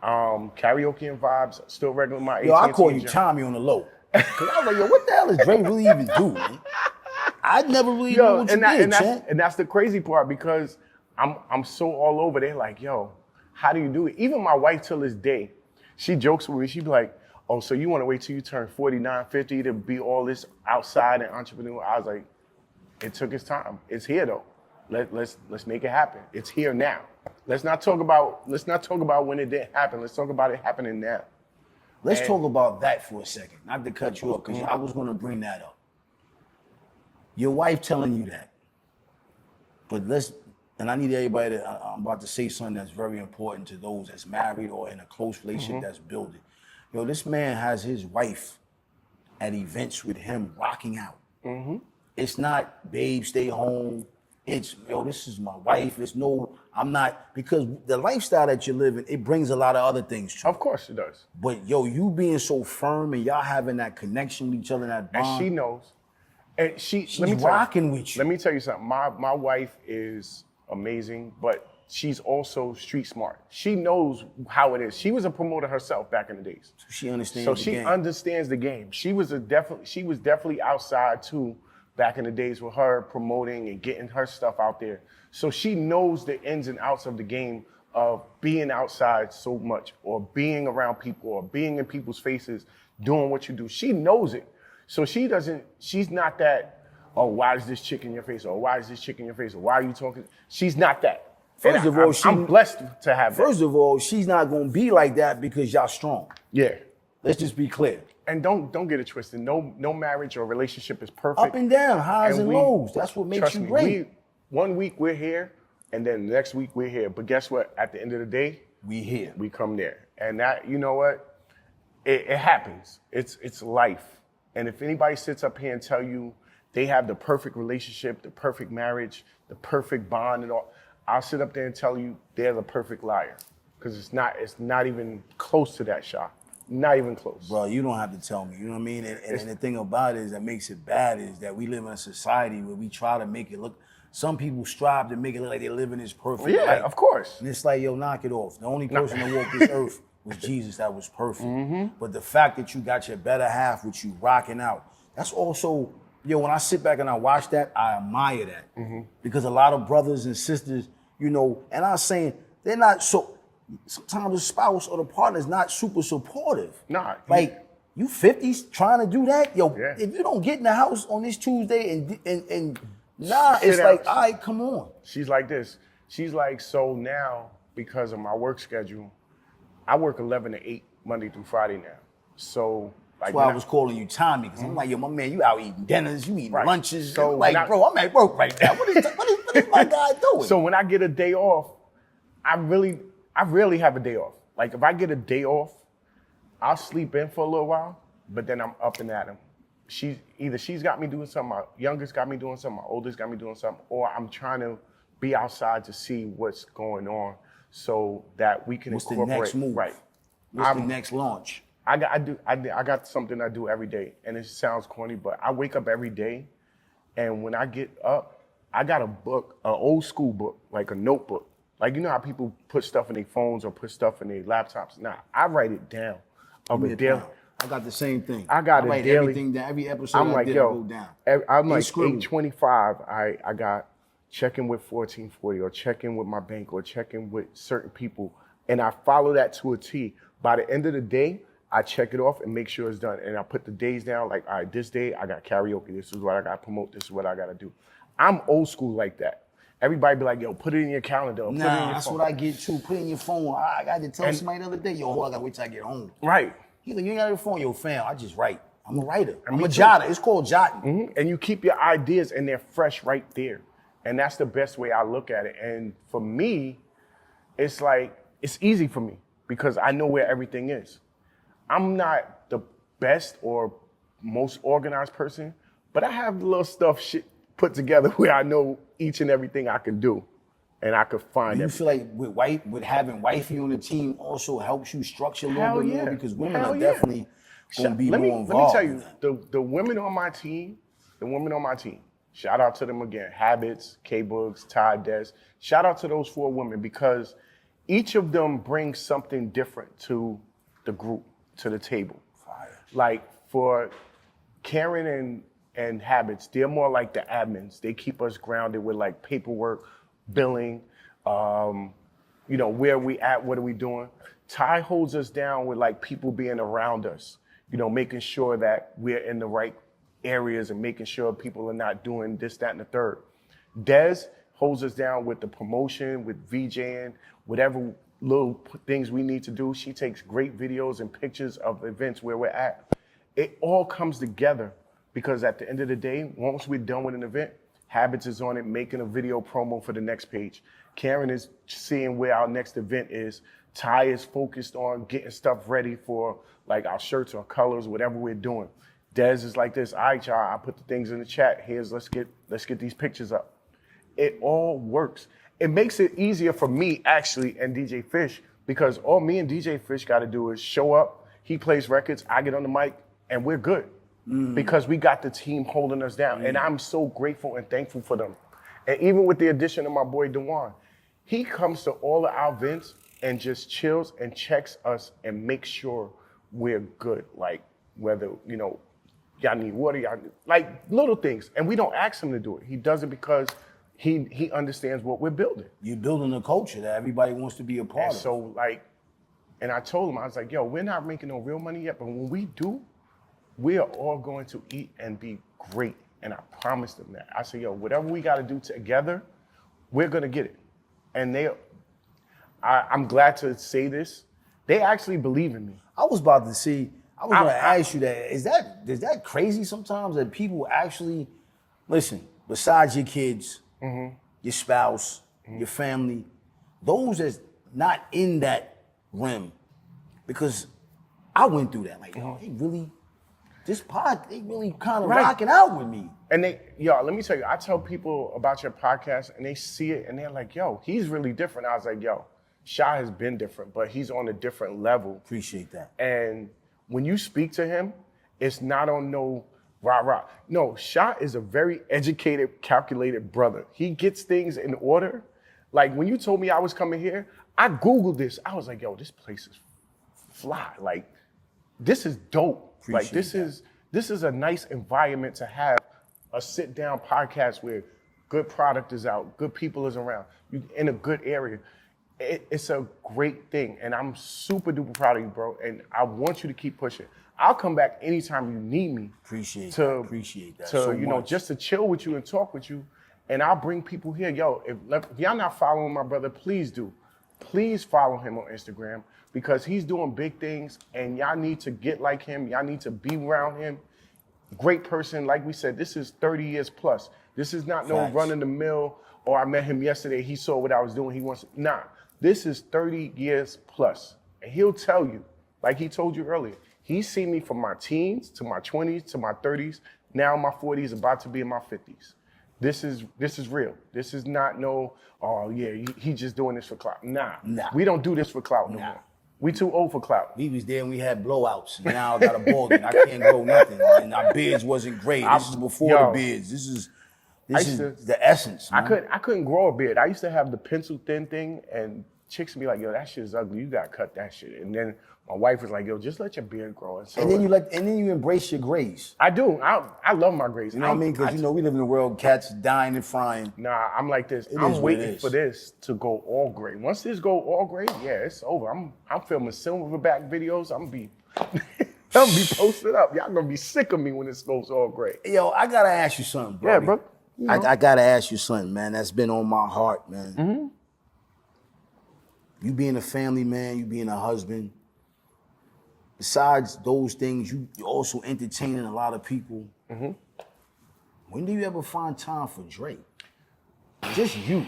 Karaoke and vibes, still regular my Yo, I call you Tommy on the low. Cause I was like, yo, what the hell does Dre really even do, man? I never really knew what you did, champ. And that's the crazy part because I'm so all over. They're like, yo, how do you do it? Even my wife till this day, she jokes with me. She be like, oh, so you want to wait till you turn 49, 50 to be all this outside and entrepreneur? I was like, it took its time. It's here though. Let's make it happen. It's here now. Let's not talk about when it didn't happen. Let's talk about it happening now. Let's talk about that for a second. Not to cut you off, because I was going to bring that up. Your wife telling you that. But and I need everybody I'm about to say something that's very important to those that's married or in a close relationship that's building. Yo, this man has his wife at events with him rocking out. It's not, babe, stay home. It's, yo, this is my wife. It's no, I'm not, because the lifestyle that you're living, it brings a lot of other things to Of course it does. But yo, you being so firm and y'all having that connection with each other, that bond. And she knows. And she's rocking with you. Let me tell you something. My wife is amazing, but she's also street smart. She knows how it is. She was a promoter herself back in the days. So she understands the game. So she understands the game. She was definitely outside too back in the days with her promoting and getting her stuff out there. So she knows the ins and outs of the game of being outside so much or being around people or being in people's faces, doing what you do. She knows it. So she's not that, oh, why is this chick in your face? Or why is this chick in your face? Or why are you talking? She's not that. First of all, I'm blessed to have that. First of all, she's not gonna be like that because y'all strong. Yeah. Let's just be clear. And don't get it twisted. No marriage or relationship is perfect. Up and down, highs and lows. That's what makes you great. One week we're here, and then the next week we're here. But guess what? At the end of the day, we here. We come there. And that, you know what? It happens. It's life. And if anybody sits up here and tell you they have the perfect relationship, the perfect marriage, the perfect bond and all, I'll sit up there and tell you they're the perfect liar. Because it's not even close to that, Sha. Not even close. Bro, you don't have to tell me. You know what I mean? And the thing about it is that makes it bad is that we live in a society where we try to make it look, some people strive to make it look like they're living this perfect life. Yeah, of course. And it's like, yo, knock it off. The only person that walked this earth was Jesus that was perfect. But the fact that you got your better half with you rocking out, that's also, yo, when I sit back and I watch that, I admire that. Because a lot of brothers and sisters, you know, and I'm saying, they're not so, sometimes the spouse or the partner is not super supportive. Nah. Like, you 50s trying to do that? Yo, Yeah. if you don't get in the house on this Tuesday and nah, it's like, all right, come on. She's like this. She's like, so now, because of my work schedule, I work 11 to 8 Monday through Friday now. So, like, that's why I was calling you Tommy, because I'm like, yo, my man, you out eating dinners, you eating lunches. So I'm like, bro, I'm at work right now. What is my guy doing? So when I get a day off, I rarely have a day off. Like, if I get a day off, I'll sleep in for a little while, but then I'm up and at 'em. She's got me doing something, my youngest got me doing something, my oldest got me doing something, or I'm trying to be outside to see what's going on so that we can incorporate. What's the next move? Right. What's the next launch? I got something I do every day, and it sounds corny, but I wake up every day, and when I get up, I got a book, an old school book, like a notebook. Like, you know how people put stuff in their phones or put stuff in their laptops? Nah, I write it down. I got the same thing. I write daily. Everything down. Every episode I'm like, I yo, go down. I'm like 8:25. I got checking with 1440 or checking with my bank or checking with certain people, and I follow that to a T. By the end of the day, I check it off and make sure it's done. And I put the days down, like, all right, this day I got karaoke. This is what I got to promote. This is what I got to do. I'm old school like that. Everybody be like, yo, put it in your calendar. Put it in your that's phone. what I get too. Put it in your phone. I got to tell somebody the other day, yo, I got to wait till I get home. Right. He's like, you ain't got your phone, yo, fam. I just write. I'm a writer. I'm a jotter. It's called jotting. And you keep your ideas and they're fresh right there. And that's the best way I look at it. And for me, it's like, it's easy for me because I know where everything is. I'm not the best or most organized person, but I have little stuff put together where I know each and everything I can do, and I could find it. You feel like with having wifey on the team also helps you structure a little bit more because women are definitely going to be more involved. Let me tell you, the women on my team, shout out to them again, Habits, K-Boogs, Ty, Des. Shout out to those 4 women because each of them brings something different to the group, to the table. Fire. Like for Karen and Habits, they're more like the admins. They keep us grounded with like paperwork, billing, where we at, what are we doing. Ty holds us down with like people being around us, making sure that we're in the right areas and making sure people are not doing this, that, and the third. Des holds us down with the promotion, with VJing, whatever little things we need to do. She takes great videos and pictures of events where we're at. It all comes together because at the end of the day, once we're done with an event, Habits is on it, making a video promo for the next page. Karen is seeing where our next event is. Ty is focused on getting stuff ready for like our shirts or colors, whatever we're doing. Des is like this, all right, y'all, I put the things in the chat. Let's get these pictures up. It all works. It makes it easier for me, actually, and DJ Fish, because all me and DJ Fish got to do is show up, he plays records, I get on the mic, and we're good. Because we got the team holding us down. And I'm so grateful and thankful for them. And even with the addition of my boy Dewan, he comes to all of our events and just chills and checks us and makes sure we're good. Like whether, y'all need water, like little things. And we don't ask him to do it. He does it because he understands what we're building. You're building a culture that everybody wants to be a part of. So and I told him, I was like, yo, we're not making no real money yet, but when we do, we are all going to eat and be great. And I promised them that. I said, yo, whatever we got to do together, we're going to get it. And I'm glad to say this, they actually believe in me. I was going to ask you that. Is that crazy sometimes that people actually, listen, besides your kids, your spouse, your family, those that's not in that realm, because I went through that. Like, yo, they really kind of rocking out with me. And let me tell you, I tell people about your podcast and they see it and they're like, yo, he's really different. I was like, yo, Sha has been different, but he's on a different level. Appreciate that. And when you speak to him, it's not on no rah-rah. No, Sha is a very educated, calculated brother. He gets things in order. Like when you told me I was coming here, I Googled this. I was like, yo, this place is fly. Like, this is dope. Appreciate like this is a nice environment to have a sit-down podcast where good product is out, good people is around, you in a good area. It's a great thing, and I'm super duper proud of you, bro. And I want you to keep pushing. I'll come back anytime you need me. Appreciate that. So you know, just to chill with you and talk with you, and I'll bring people here. Yo, if y'all not following my brother, please do. Please follow him on Instagram because he's doing big things, and y'all need to get like him. Y'all need to be around him. Great person, like we said. This is 30 years plus. This is not no run in the mill. Or I met him yesterday. He saw what I was doing. He wants nah. This is 30 years plus. And he'll tell you, like he told you earlier, he's seen me from my teens to my 20s to my 30s, now my 40s, about to be in my 50s. This is real. This is not no, oh yeah, he just doing this for clout. Nah. We don't do this for clout no more. We too old for clout. We was there and we had blowouts. Now I got a bald and I can't grow nothing. And our beards wasn't great. This is before the beards. This is the essence. Man. I couldn't grow a beard. I used to have the pencil thin thing, and chicks would be like, yo, that shit is ugly. You gotta cut that shit. And then my wife was like, yo, just let your beard grow. And, so, and then you embrace your grays. I do. I love my grays. You know what I mean? Because we live in a world cats dying and frying. Nah, I'm like this. I'm waiting for this to go all gray. Once this go all gray, yeah, it's over. I'm filming silverback videos. I'm gonna be posted up. Y'all gonna be sick of me when this goes all gray. Yo, I gotta ask you something, bro. Yeah, bro. You know. I gotta ask you something, man. That's been on my heart, man. Mm-hmm. You being a family man, you being a husband. Besides those things, you also entertaining a lot of people. Mm-hmm. When do you ever find time for Drake? Just you.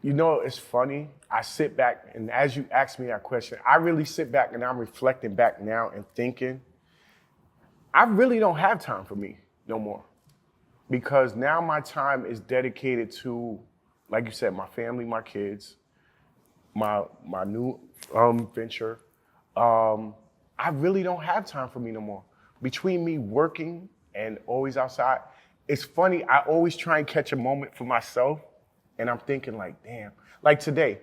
You know, it's funny. I sit back, and as you ask me that question, I really sit back and I'm reflecting back now and thinking, I really don't have time for me no more. Because now my time is dedicated to, like you said, my family, my kids, my new venture. I really don't have time for me no more. Between me working and always outside, it's funny, I always try and catch a moment for myself, and I'm thinking like, damn. Like today,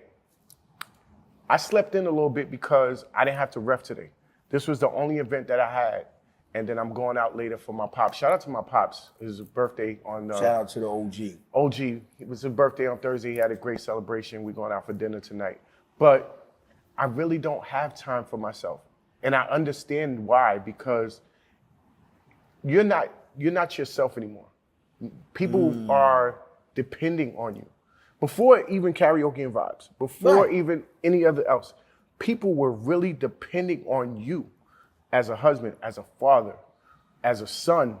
I slept in a little bit because I didn't have to ref today. This was the only event that I had, and then I'm going out later for my pops. Shout out to my pops. It was his birthday on... Shout out to the OG. OG. It was his birthday on Thursday. He had a great celebration. We're going out for dinner tonight. But I really don't have time for myself. And I understand why, because you're not yourself anymore. People are depending on you. Before even Karaoke and Vibes, before even any other else, people were really depending on you as a husband, as a father, as a son,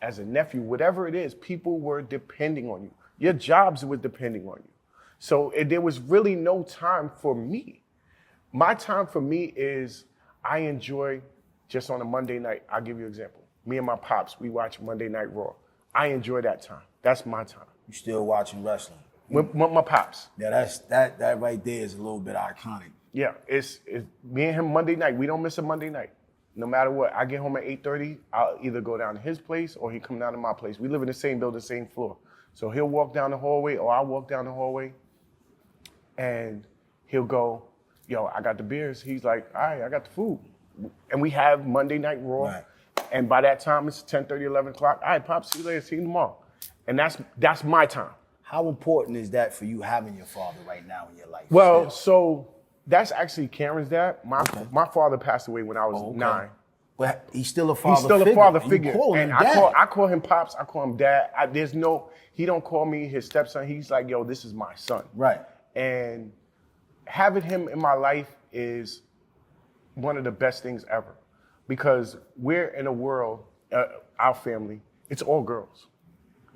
as a nephew, whatever it is, people were depending on you. Your jobs were depending on you. So there was really no time for me. My time for me is I enjoy just on a Monday night. I'll give you an example. Me and my pops, we watch Monday Night Raw. I enjoy that time. That's my time. You still watching wrestling? With my pops. Yeah, that right there is a little bit iconic. Yeah, it's me and him Monday night. We don't miss a Monday night. No matter what, I get home at 8:30, I'll either go down to his place or he come down to my place. We live in the same building, same floor. So he'll walk down the hallway or I'll walk down the hallway and he'll go, yo, I got the beers. He's like, all right, I got the food. And we have Monday Night Raw. Right. And by that time, it's 10:30, 11 o'clock. All right, Pops, see you later. See you tomorrow. And that's my time. How important is that for you having your father right now in your life? Well, so that's actually Karen's dad. My father passed away when I was 9. But he's still a father He's still figure. a father And figure. You call him And dad. I call him pops. I call him dad. He don't call me his stepson. He's like, yo, this is my son. Right. And having him in my life is one of the best things ever, because we're in a world, our family, it's all girls.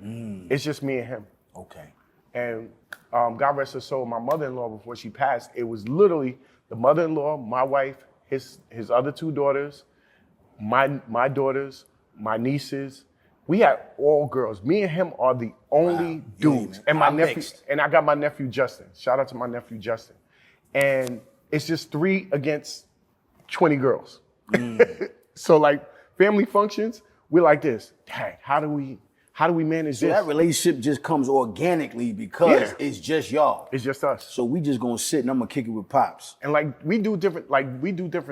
It's just me and him. Okay. And God rest her soul, my mother-in-law, before she passed, it was literally the mother-in-law, my wife, his other two daughters, my daughters, my nieces. We had all girls. Me and him are the only dudes. man. And my I'm nephew, mixed. and I got my nephew Justin. Shout out to my nephew Justin. And it's just 3 against 20 girls. So like family functions, we're like this. Dang, how do we manage So this? that relationship just comes organically because it's just y'all. It's just us. So we just gonna sit and I'm gonna kick it with Pops. And like we do different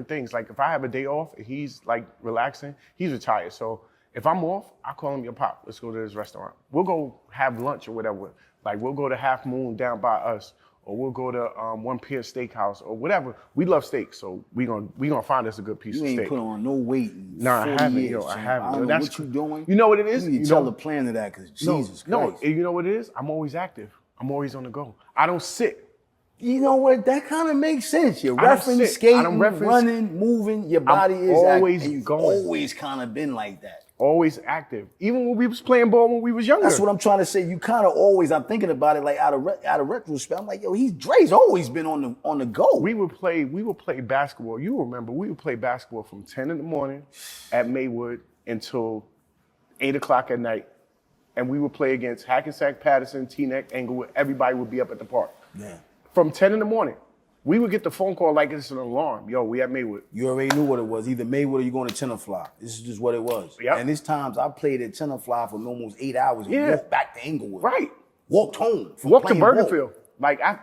things. Like if I have a day off and he's like relaxing, he's retired. So if I'm off, I call him, your pop, let's go to this restaurant. We'll go have lunch or whatever. Like we'll go to Half Moon down by us, or we'll go to One Pier Steakhouse or whatever. We love steak, so we gonna find us a good piece You of ain't steak. put on no weight in Nah, 40 I haven't, years, yo. I son. haven't. I Yo, don't know that's what you doing. You know what it is? You need to know- tell the plan to that, because Jesus No, Christ. you know what it is? I'm always active. I'm always on the go. I don't sit. You know what? That kind of makes sense. You're I don't referencing, sit. I skating, don't reference- running, moving. Your body is always active. And you've going. always kind of been like that. Always active. Even when we was playing ball when we was younger. That's what I'm trying to say. You kind of always. I'm thinking about it like out of retrospect. I'm like, yo, Dre's always been on the go. We would play basketball. You remember, we would play basketball from 10 in the morning at Maywood until 8 o'clock at night. And we would play against Hackensack, Patterson, Teaneck, Englewood. Everybody would be up at the park. Yeah. From 10 in the morning. We would get the phone call like it's an alarm. Yo, we at Maywood. You already knew what it was. Either Maywood or you going to Tenafly. This is just what it was. Yep. And there's times I played at Tenafly for almost 8 hours and Yeah. walked back to Englewood. Right. Walked home. From Walk to playing ball. Bergenfield. Like, I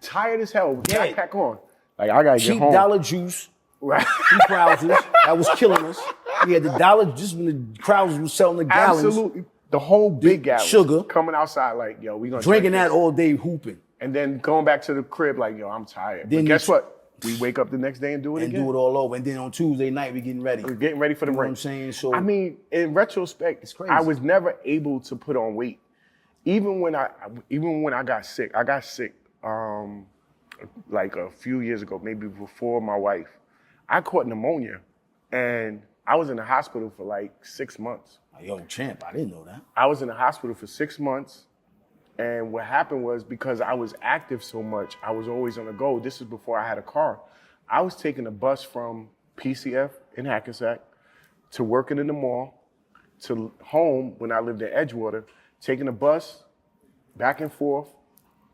tired as hell. Yeah. Backpack on. Like, I gotta get Cheap home. dollar juice. Right. Cheap Krausers. That was killing us. We had the dollar, just when the Krausers was selling the gallons. Absolutely. The whole big gallon. Sugar. Coming outside like, yo, we gonna Drinking drink that this. all day, hooping. And then going back to the crib like, yo, I'm tired. Then But guess you- what? We wake up the next day and do it And again. do it all over. And then on Tuesday night, we getting ready. We're getting ready for the You know what race. I'm saying? So I mean, in retrospect, It's crazy. I was never able to put on weight. Even when I got sick, like a few years ago, maybe before my wife. I caught pneumonia, and I was in the hospital for like 6 months. yo, champ, I didn't know that. I was in the hospital for 6 months, and what happened was because I was active so much, I was always on the go. This is before I had a car. I was taking a bus from PCF in Hackensack to working in the mall to home when I lived in Edgewater, taking a bus back and forth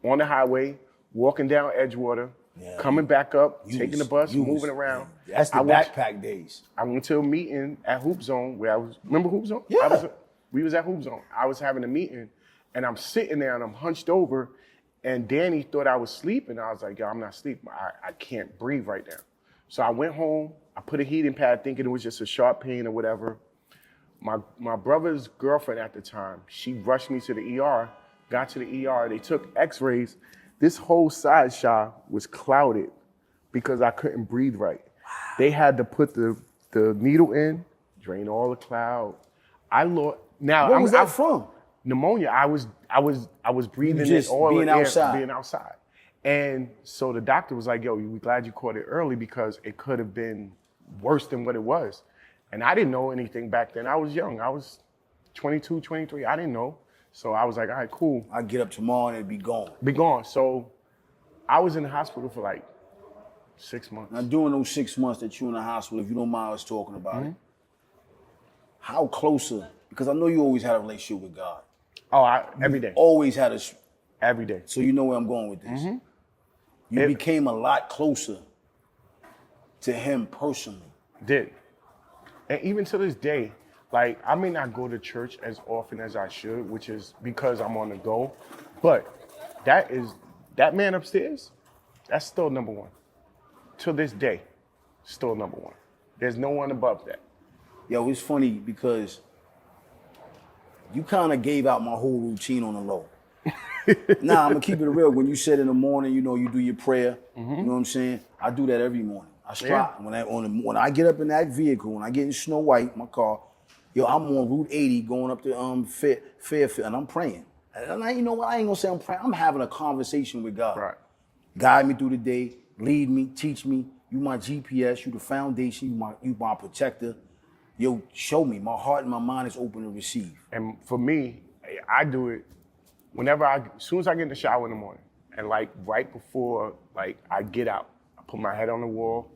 on the highway, walking down Edgewater, coming back up, taking the bus, moving around. That's the backpack days. I went to a meeting at Hoop Zone where I was, remember Hoop Zone? Yeah. We was at Hoop Zone. I was having a meeting and I'm sitting there and I'm hunched over and Danny thought I was sleeping. I was like, yo, I'm not sleeping. I can't breathe right now. So I went home, I put a heating pad thinking it was just a sharp pain or whatever. My brother's girlfriend at the time, she rushed me to the ER, got to the ER, they took x-rays. This whole side, Sha, was clouded because I couldn't breathe right. They had to put the needle in, drain all the cloud. What was that from? Pneumonia. I was breathing just in all being the air, outside. being outside. And so the doctor was like, yo, we're glad you caught it early because it could have been worse than what it was. And I didn't know anything back then. I was young. I was 22, 23. I didn't know. So I was like, all right, cool. I get up tomorrow and it'd be gone. Be gone. So I was in the hospital for like 6 months. Now, during those 6 months that you in the hospital, if you don't mind us talking about Mm-hmm. it, how closer? Because I know you always had a relationship with God. Every day. Always had a. Every day. So you know where I'm going with this. Mm-hmm. You became a lot closer to Him personally. Did. And even to this day, like I may not go to church as often as I should, which is because I'm on the go. But that man upstairs, that's still number one. To this day, still number one. There's no one above that. Yo, it's funny because you kind of gave out my whole routine on the low. Nah, I'm gonna keep it real. When you said in the morning, you know, you do your prayer. You know what I'm saying? I do that every morning. I strive. When I get up in that vehicle, when I get in Snow White, my car, yo, I'm on Route 80 going up to Fairfield, and I'm praying. And you know what? I ain't gonna say I'm praying. I'm having a conversation with God. Right. Guide me through the day, lead me, teach me. You my GPS, you the foundation, you my protector. Yo, show me. My heart and my mind is open to receive. And for me, I do it as soon as I get in the shower in the morning, and like right before like I get out, I put my head on the wall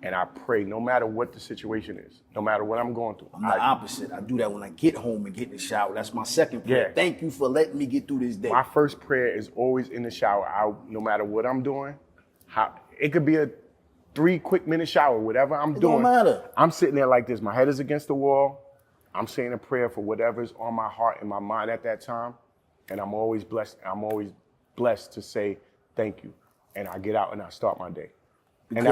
and I pray, no matter what the situation is, no matter what I'm going through. I'm the opposite. I do that when I get home and get in the shower. That's my second prayer. Yeah. Thank you for letting me get through this day. My first prayer is always in the shower. No matter what I'm doing, it could be a 3 quick minute shower, whatever I'm doing. Don't matter. I'm sitting there like this. My head is against the wall. I'm saying a prayer for whatever's on my heart and my mind at that time. And I'm always blessed. I'm always blessed to say thank you. And I get out and I start my day. And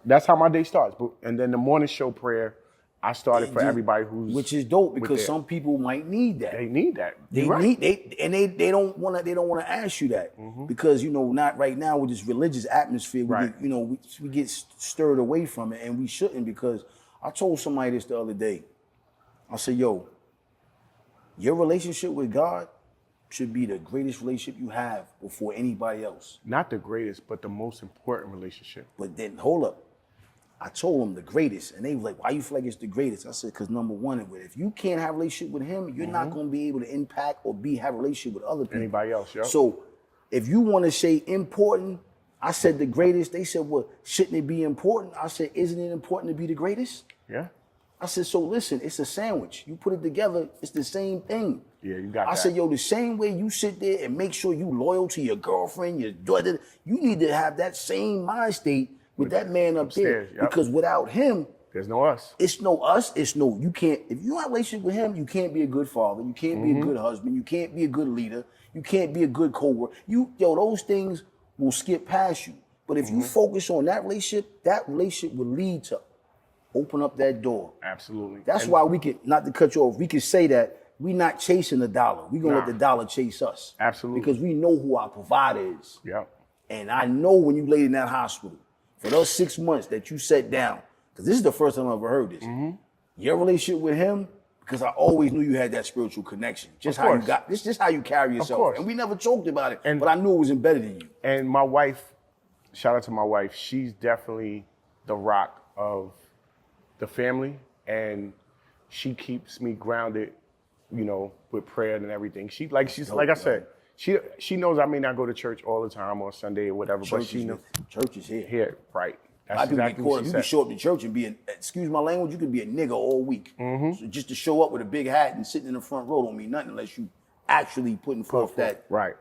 that's how my day starts. And then the morning show prayer, I started for everybody which is dope because some people might need that. They need that. They don't want to ask you that because not right now with this religious atmosphere. We get stirred away from it, and we shouldn't, because I told somebody this the other day. I said, yo, your relationship with God should be the greatest relationship you have before anybody else. Not the greatest, but the most important relationship. But then, hold up. I told them the greatest, and they were like, why you feel like it's the greatest? I said, because number one, if you can't have a relationship with him, you're not going to be able to impact or have a relationship with other people. Anybody else, yeah. So if you want to say important, I said the greatest. They said, well, shouldn't it be important? I said, isn't it important to be the greatest? Yeah. I said, so listen, it's a sandwich. You put it together, it's the same thing. Yeah, you got that. I said, yo, the same way you sit there and make sure you loyal to your girlfriend, your daughter, you need to have that same mind state with that man up there. Yep. Because without him, there's no us. It's no us. You can't, if you have a relationship with him, you can't be a good father. You can't be a good husband. You can't be a good leader. You can't be a good co-worker. Those things will skip past you. But if you focus on that relationship will lead to open up that door. Absolutely. That's why we can, not to cut you off, we can say that we're not chasing the dollar. We're going to let the dollar chase us. Absolutely. Because we know who our provider is. Yep. And I know when you laid in that hospital, for those 6 months that you sat down, because this is the first time I ever heard this, your relationship with him, because I always knew you had that spiritual connection. Just how you got, this just how you carry yourself. And we never joked about it, but I knew it was embedded in you. And my wife, shout out to my wife, she's definitely the rock of the family, and she keeps me grounded, with prayer and everything. She's like I said, she knows I may not go to church all the time on Sunday or whatever, but she knows church is here. Here, right. That's exactly what she you said. can show up to church and excuse my language, you could be a nigga all week. So just to show up with a big hat and sitting in the front row don't mean nothing unless you actually putting forth that. Right.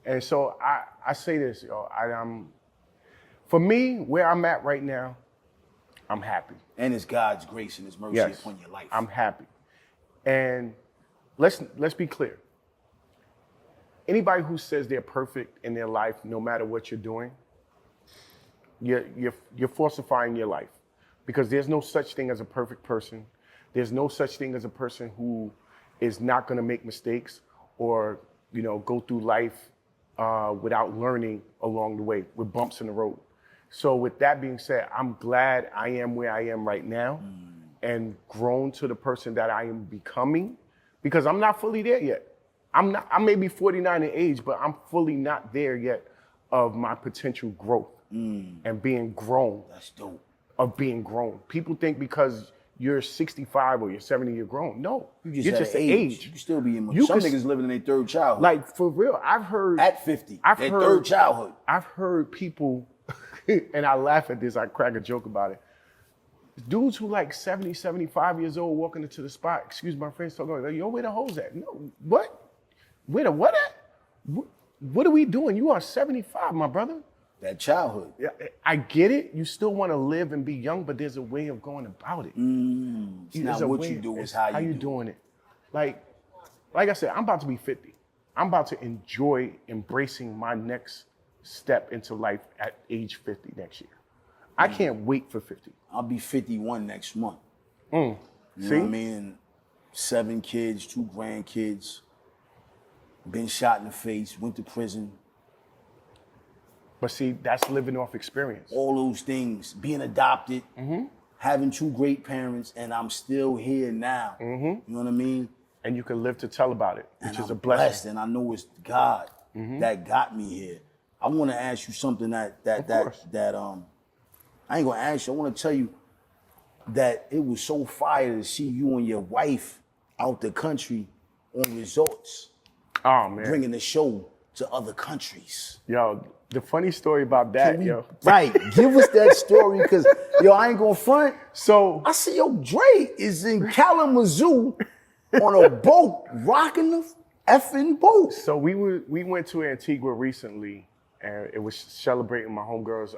And so I say this, for me, where I'm at right now, I'm happy. And it's God's grace and his mercy upon your life. I'm happy. And let's be clear. Anybody who says they're perfect in their life, no matter what you're doing, you're falsifying your life, because there's no such thing as a perfect person. There's no such thing as a person who is not going to make mistakes or go through life without learning along the way with bumps in the road. So with that being said, I'm glad I am where I am right now and grown to the person that I am becoming, because I'm not fully there yet. I may be 49 in age, but I'm fully not there yet of my potential growth and being grown. That's dope. Of being grown. People think because you're 65 or you're 70, you're grown. No, you're just an age. You can still be in. Some niggas living in their third childhood. Like, for real, I've heard. At 50, their third childhood. I've heard people, and I laugh at this, I crack a joke about it. Dudes who like 70, 75 years old walking into the spot, excuse my French, talking like, yo, where the hoes at? No, what? Where the what at? What are we doing? You are 75, my brother. That childhood. Yeah, I get it. You still want to live and be young, but there's a way of going about it. It's not what you do, it's how you doing it. Like I said, I'm about to be 50. I'm about to enjoy embracing my next step into life at age 50 next year. I can't wait for 50. I'll be 51 next month. See? You know what I mean? 7 kids, 2 grandkids. Been shot in the face, went to prison. But see, that's living off experience. All those things, being adopted, having two great parents, and I'm still here now. You know what I mean? And you can live to tell about it, which And is I'm a blessing. blessed, and I know it's God that got me here. I want to ask you something that I ain't gonna ask you. I want to tell you that it was so fire to see you and your wife out the country on resorts, Oh man, bringing the show to other countries. yo, the funny story about that, yo. Right, give us that story, because yo, I ain't gonna front. So I see yo, Dre is in Kalamazoo on a boat, rocking the effing boat. So we went to Antigua recently, and it was celebrating my homegirl's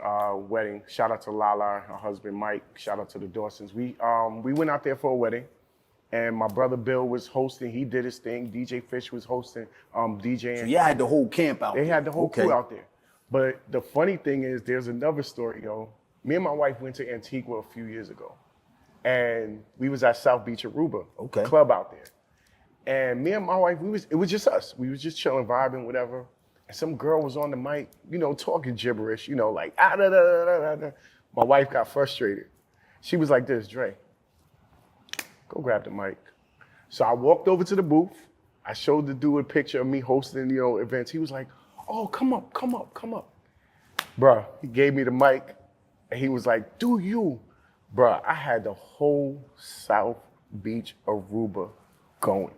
wedding. Shout out to Lala, her husband Mike. Shout out to the Dawsons. We went out there for a wedding, and my brother Bill was hosting. He did his thing. DJ Fish was hosting, DJing. So you had the whole camp out They there. had the whole crew out there. But the funny thing is, there's another story, yo. Me and my wife went to Antigua a few years ago, and we was at South Beach Aruba, club out there. And me and my wife, it was just us. We was just chilling, vibing, whatever. And some girl was on the mic, talking gibberish, like, ah, da, da, da, da, da. My wife got frustrated. She was like this, Dre, go grab the mic. So I walked over to the booth. I showed the dude a picture of me hosting, events. He was like, oh, come up. Bruh, he gave me the mic, and he was like, do you? Bruh, I had the whole South Beach Aruba going.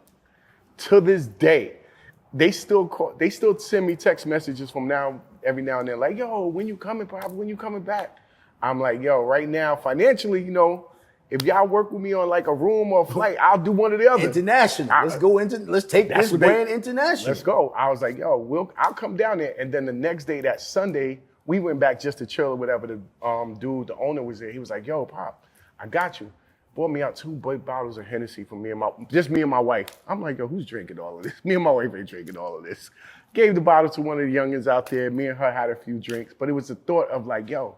To this day, they still send me text messages from every now and then, like, yo, when you coming, Pop? When you coming back? I'm like, yo, right now, financially, if y'all work with me on like a room or a flight, I'll do one or the other. International. Let's take this brand international. Let's go. I was like, yo, I'll come down there. And then the next day, that Sunday, we went back just to chill or whatever. The the owner was there. He was like, yo, Pop, I got you. Bought me out 2 big bottles of Hennessy for me and my wife. I'm like, yo, who's drinking all of this? Me and my wife ain't drinking all of this. Gave the bottle to one of the youngins out there. Me and her had a few drinks, but it was the thought of like, yo,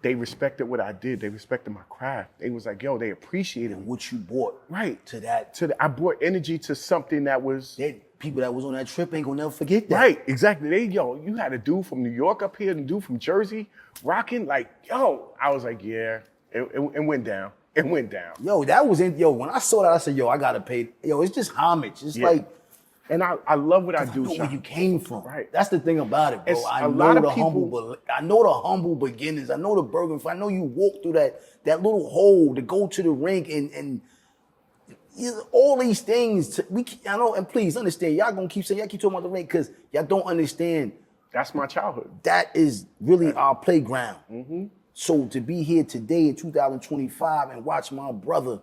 they respected what I did. They respected my craft. They was like, yo, they appreciated what you brought. Right. To that. I brought energy to something that was. People that was on that trip ain't gonna never forget that. Right, exactly. You had a dude from New York up here and a dude from Jersey rocking. Like, yo, I was like, yeah, it went down. It went down. Yo, that was when I saw that, I said, yo, I gotta pay. Yo, it's just homage. It's like. And I love what I do. I know where you came from. Right. That's the thing about it, bro. I know the humble beginnings. I know the Bergen. I know you walked through that little hole to go to the rink and all these things. I know, and please understand, y'all gonna keep saying, y'all keep talking about the rink because y'all don't understand. That's my childhood. That is really our playground. Mm-hmm. So to be here today in 2025 and watch my brother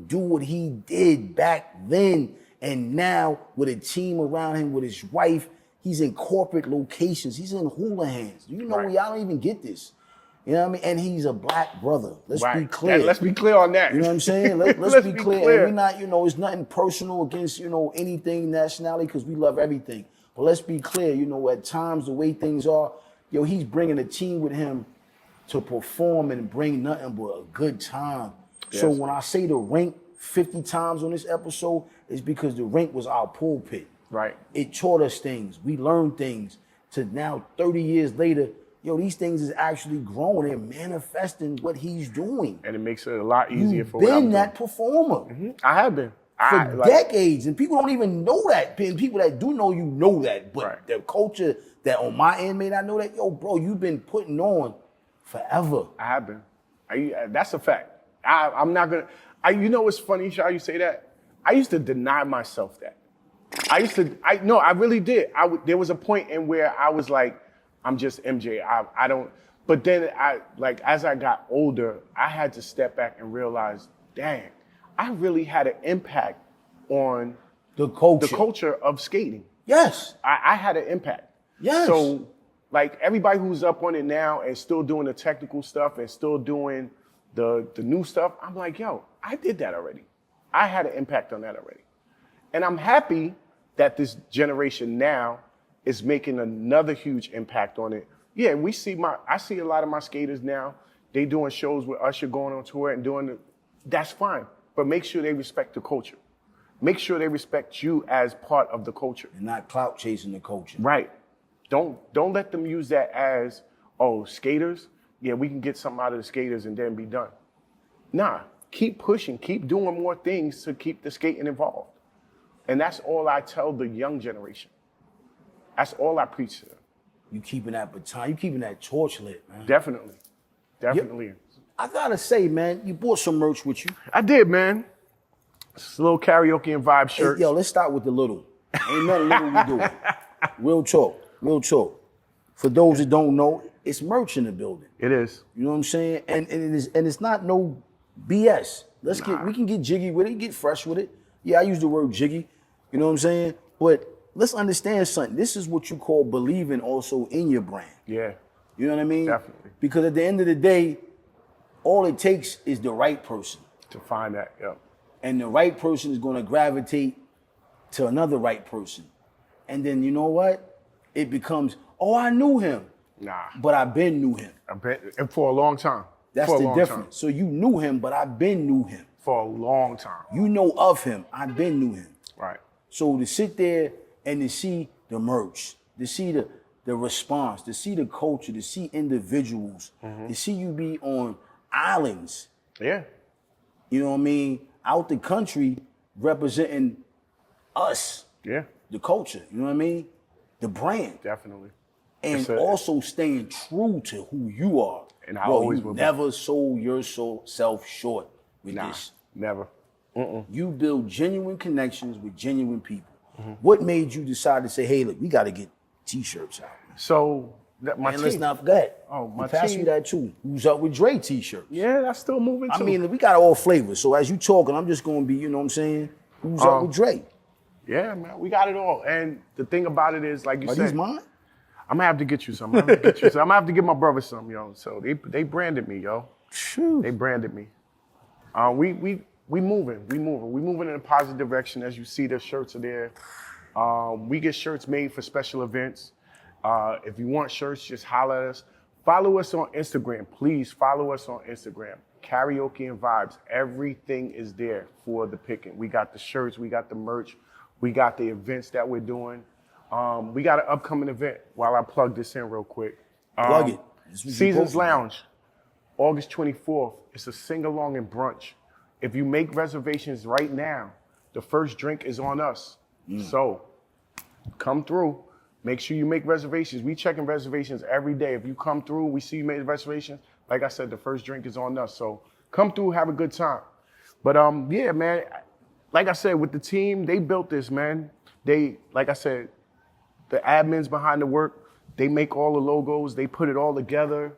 do what he did back then, and now with a team around him, with his wife, he's in corporate locations. He's in hula hands. You know, y'all don't even get this. You know what I mean? And he's a black brother. Let's be clear. Let's be clear on that. You know what I'm saying? Let's be clear. And we're not, it's nothing personal against, anything nationality, because we love everything. But let's be clear, at times the way things are, he's bringing a team with him to perform and bring nothing but a good time. Yes. So when I say the rink 50 times on this episode, it's because the rink was our pulpit. Right. It taught us things. We learned things. To now, 30 years later, these things is actually growing and manifesting what he's doing. And it makes it a lot easier for what I'm doing. You've been that performer. Mm-hmm. I have been. For decades. And people don't even know that. And people that do know that. But the culture that on my end may not know that, bro, you've been putting on forever. I have been. That's a fact. I'm not going to. You know what's funny, Shaw, you say that? I used to deny myself that. I really did. There was a point in where I was like, I'm just MJ. I don't. But then as I got older, I had to step back and realize, dang, I really had an impact on the culture of skating. Yes. I had an impact. Yes. So everybody who's up on it now and still doing the technical stuff and still doing the new stuff, I'm like, yo, I did that already. I had an impact on that already. And I'm happy that this generation now is making another huge impact on it. Yeah, and I see a lot of my skaters now, they doing shows with Usher going on tour and that's fine. But make sure they respect the culture. Make sure they respect you as part of the culture. And not clout chasing the culture. Right. Don't let them use that as, oh, skaters, yeah, we can get something out of the skaters and then be done. Nah, keep pushing, keep doing more things to keep the skating involved. And that's all I tell the young generation. That's all I preach to them. You keeping that baton, you keeping that torch lit, man. Definitely. Definitely. I gotta say, man, you brought some merch with you. I did, man. It's a little karaoke and vibe shirt. Hey, yo, let's start with the little. Ain't nothing little we doing. Real talk, real talk. For those that don't know, it's merch in the building. It is. You know what I'm saying? And it's not no BS. We can get jiggy with it, get fresh with it. Yeah, I use the word jiggy. You know what I'm saying? But let's understand something. This is what you call believing also in your brand. Yeah. You know what I mean? Definitely. Because at the end of the day, all it takes is the right person. To find that, yeah. And the right person is going to gravitate to another right person. And then you know what? It becomes, oh, I knew him. Nah. But I been knew him. And for a long time. That's the difference. So you knew him, but I been knew him. For a long time. You know of him. I been knew him. Right. So to sit there and to see the merch, to see the response, to see the culture, to see individuals, to see you be on islands. Yeah. You know what I mean? Out the country representing us. Yeah. The culture. You know what I mean? The brand. Definitely. And also staying true to who you are. And I always will. Never sold yourself short with this. Never. You build genuine connections with genuine people. What made you decide to say, hey, look, we got to get T-shirts out? So, my team. Let's not forget. Oh, my pass team. me that too. Who's up with Dre T-shirts? Yeah, that's still moving too. I mean, we got all flavors. So as you talking, I'm just going to be, you know what I'm saying? Who's up with Dre? Yeah, man, we got it all. And the thing about it is, like you said. Are these mine? I'm gonna have to get you some. I'm gonna have to get my brother some, yo. So they branded me, yo. True. They branded me. We moving in a positive direction. As you see, the shirts are there. We get shirts made for special events. If you want shirts, just holler at us. Follow us on Instagram, please. Follow us on Instagram. Karaoke and Vibes. Everything is there for the picking. We got the shirts. We got the merch. We got the events that we're doing. We got an upcoming event. While I plug this in real quick. Plug it. Seasons Lounge, August 24th. It's a sing-along and brunch. If you make reservations right now, the first drink is on us. So come through. Make sure you make reservations. We checking reservations every day. If you come through, we see you made reservations. Like I said, the first drink is on us. So come through, have a good time. But yeah, man, like I said, with the team, they built this, man. They, like I said, the admins behind the work, they make all the logos, they put it all together.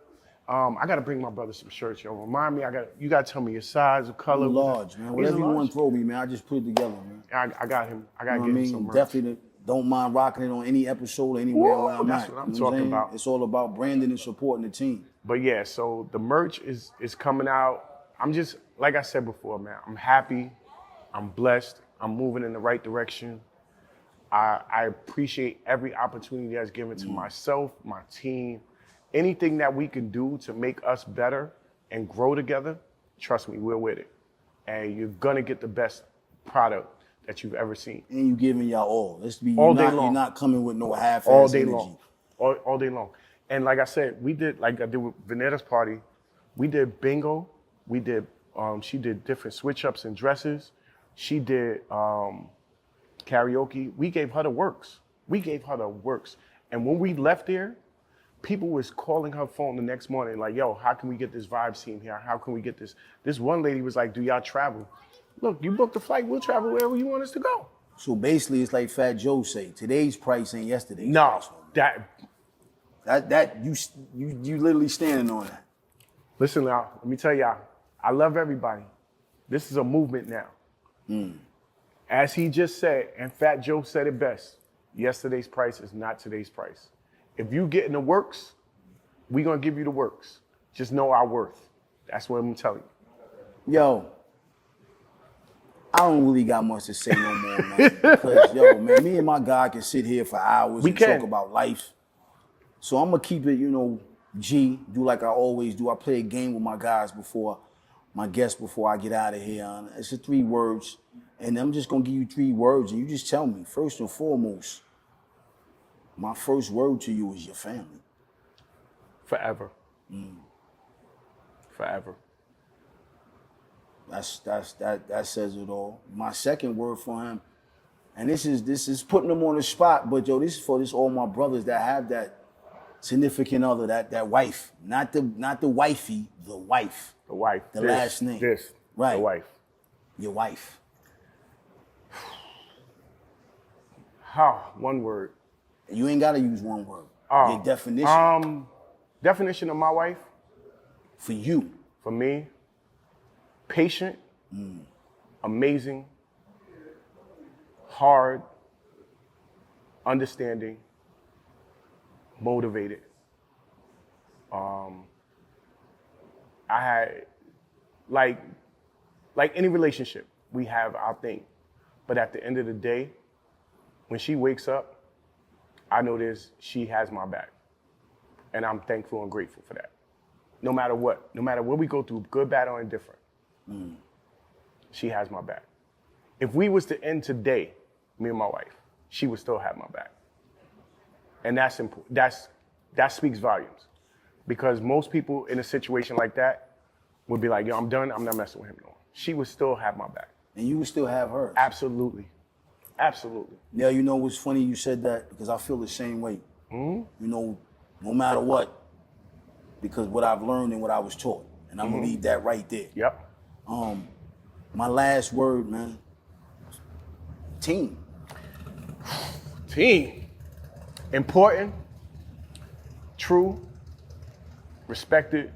I gotta bring my brother some shirts, yo. Remind me, you gotta tell me your size, the color. Large, man. Whatever you want to throw me, man. I just put it together, man. I got him. I gotta get him some merch. Definitely don't mind rocking it on any episode, anywhere where I'm that's at. what I'm talking about. It's all about branding and supporting the team. But yeah, so the merch is coming out. I'm just, like I said before, man, I'm happy. I'm blessed. I'm moving in the right direction. I appreciate every opportunity that's given to myself, my team. Anything that we can do to make us better and grow together, trust me, we're with it. And you're gonna get the best product that you've ever seen. And you giving y'all all. Let's be all day long. You're not coming with no half-ass all day energy. long. All day long. And like I said, we did, like I did with Vanetta's party, we did bingo. We did, she did different switch-ups and dresses. She did karaoke. We gave her the works. And when we left there, people was calling her phone the next morning like, yo, how can we get this Vibes team here? How can we get this? This one lady was like, do y'all travel? Look, you booked the flight, we'll travel wherever you want us to go. So basically, it's like Fat Joe say, today's price ain't yesterday's no, price. That you literally standing on that. Listen now, let me tell y'all, I love everybody. This is a movement now. As he just said, and Fat Joe said it best, yesterday's price is not today's price. If you get in the works, we're going to give you the works. Just know our worth. That's what I'm telling you. Yo, I don't really got much to say no more, man. Because, yo, man, me and my guy can sit here for hours and talk about life. So I'm going to keep it, G, do like I always do. I play a game with my guys before I get out of here. It's the 3 words. And I'm just going to give you 3 words, and you just tell me, first and foremost, My first word to you is your family. Forever. Forever. That says it all. My second word for him, and this is putting them on the spot, but yo, this is for all my brothers that have that significant other, that wife, not the wifey, the wife. The wife. The last name. Right. The wife. Your wife. One word. You ain't gotta use one word. Your definition. Definition of my wife? For you. For me, patient, amazing, hard, understanding, motivated. I had, like any relationship, we have our thing. But at the end of the day, when she wakes up, I know she has my back. And I'm thankful and grateful for that. No matter what we go through, good, bad, or indifferent, she has my back. If we was to end today, me and my wife, she would still have my back. And that's important. That speaks volumes. Because most people in a situation like that would be like, yo, I'm done, I'm not messing with him no more. She would still have my back. And you would still have hers. Absolutely. Absolutely. Yeah, you know what's funny you said that, because I feel the same way. You know, no matter what, because what I've learned and what I was taught. And I'm gonna leave that right there. Yep. My last word, man, team. Team. Important, true, respected,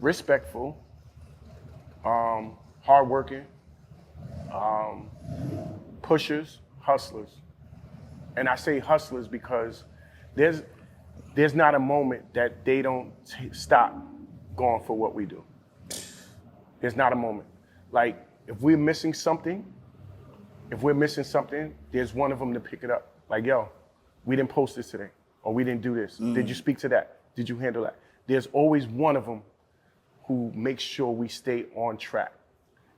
respectful, hardworking, pushers, hustlers. And I say hustlers because there's not a moment that they don't stop going for what we do. There's not a moment. Like, if we're missing something, there's one of them to pick it up. Like, yo, we didn't post this today, or we didn't do this. Did you speak to that? Did you handle that? There's always one of them who makes sure we stay on track.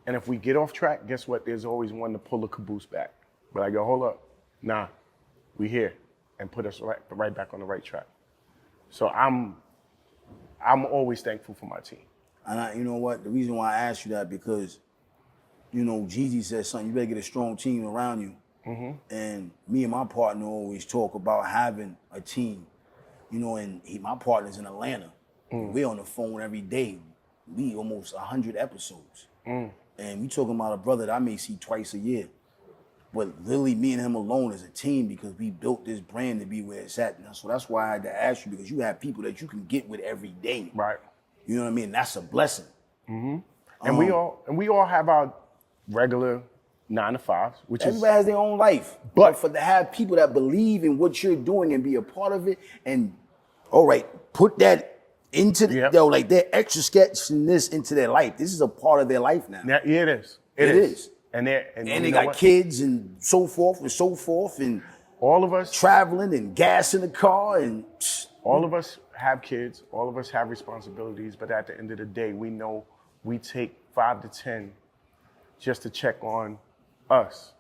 And if we get off track, guess what? There's always one to pull the caboose back. But I go, hold up. Nah, we here, and put us right back on the right track. So I'm always thankful for my team. And you know what? The reason why I asked you that, because, you know, Jeezy said something, you better get a strong team around you. And me and my partner always talk about having a team, you know, and my partner's in Atlanta. We're on the phone every day. We almost 100 episodes. And we talking about a brother that I may see twice a year. But literally me and him alone as a team, because we built this brand to be where it's at now. So that's why I had to ask you, because you have people that you can get with every day. Right. You know what I mean? That's a blessing. And we all have our regular 9 to 5s, which everybody has their own life. But for to have people that believe in what you're doing and be a part of it, and all right, put that into like their extra sketching this into their life. This is a part of their life now. Yeah, it is. It is. And they got kids and so forth, and all of us traveling and gas in the car, and all of us have kids, all of us have responsibilities, but at the end of the day, we know we take 5 to 10 just to check on us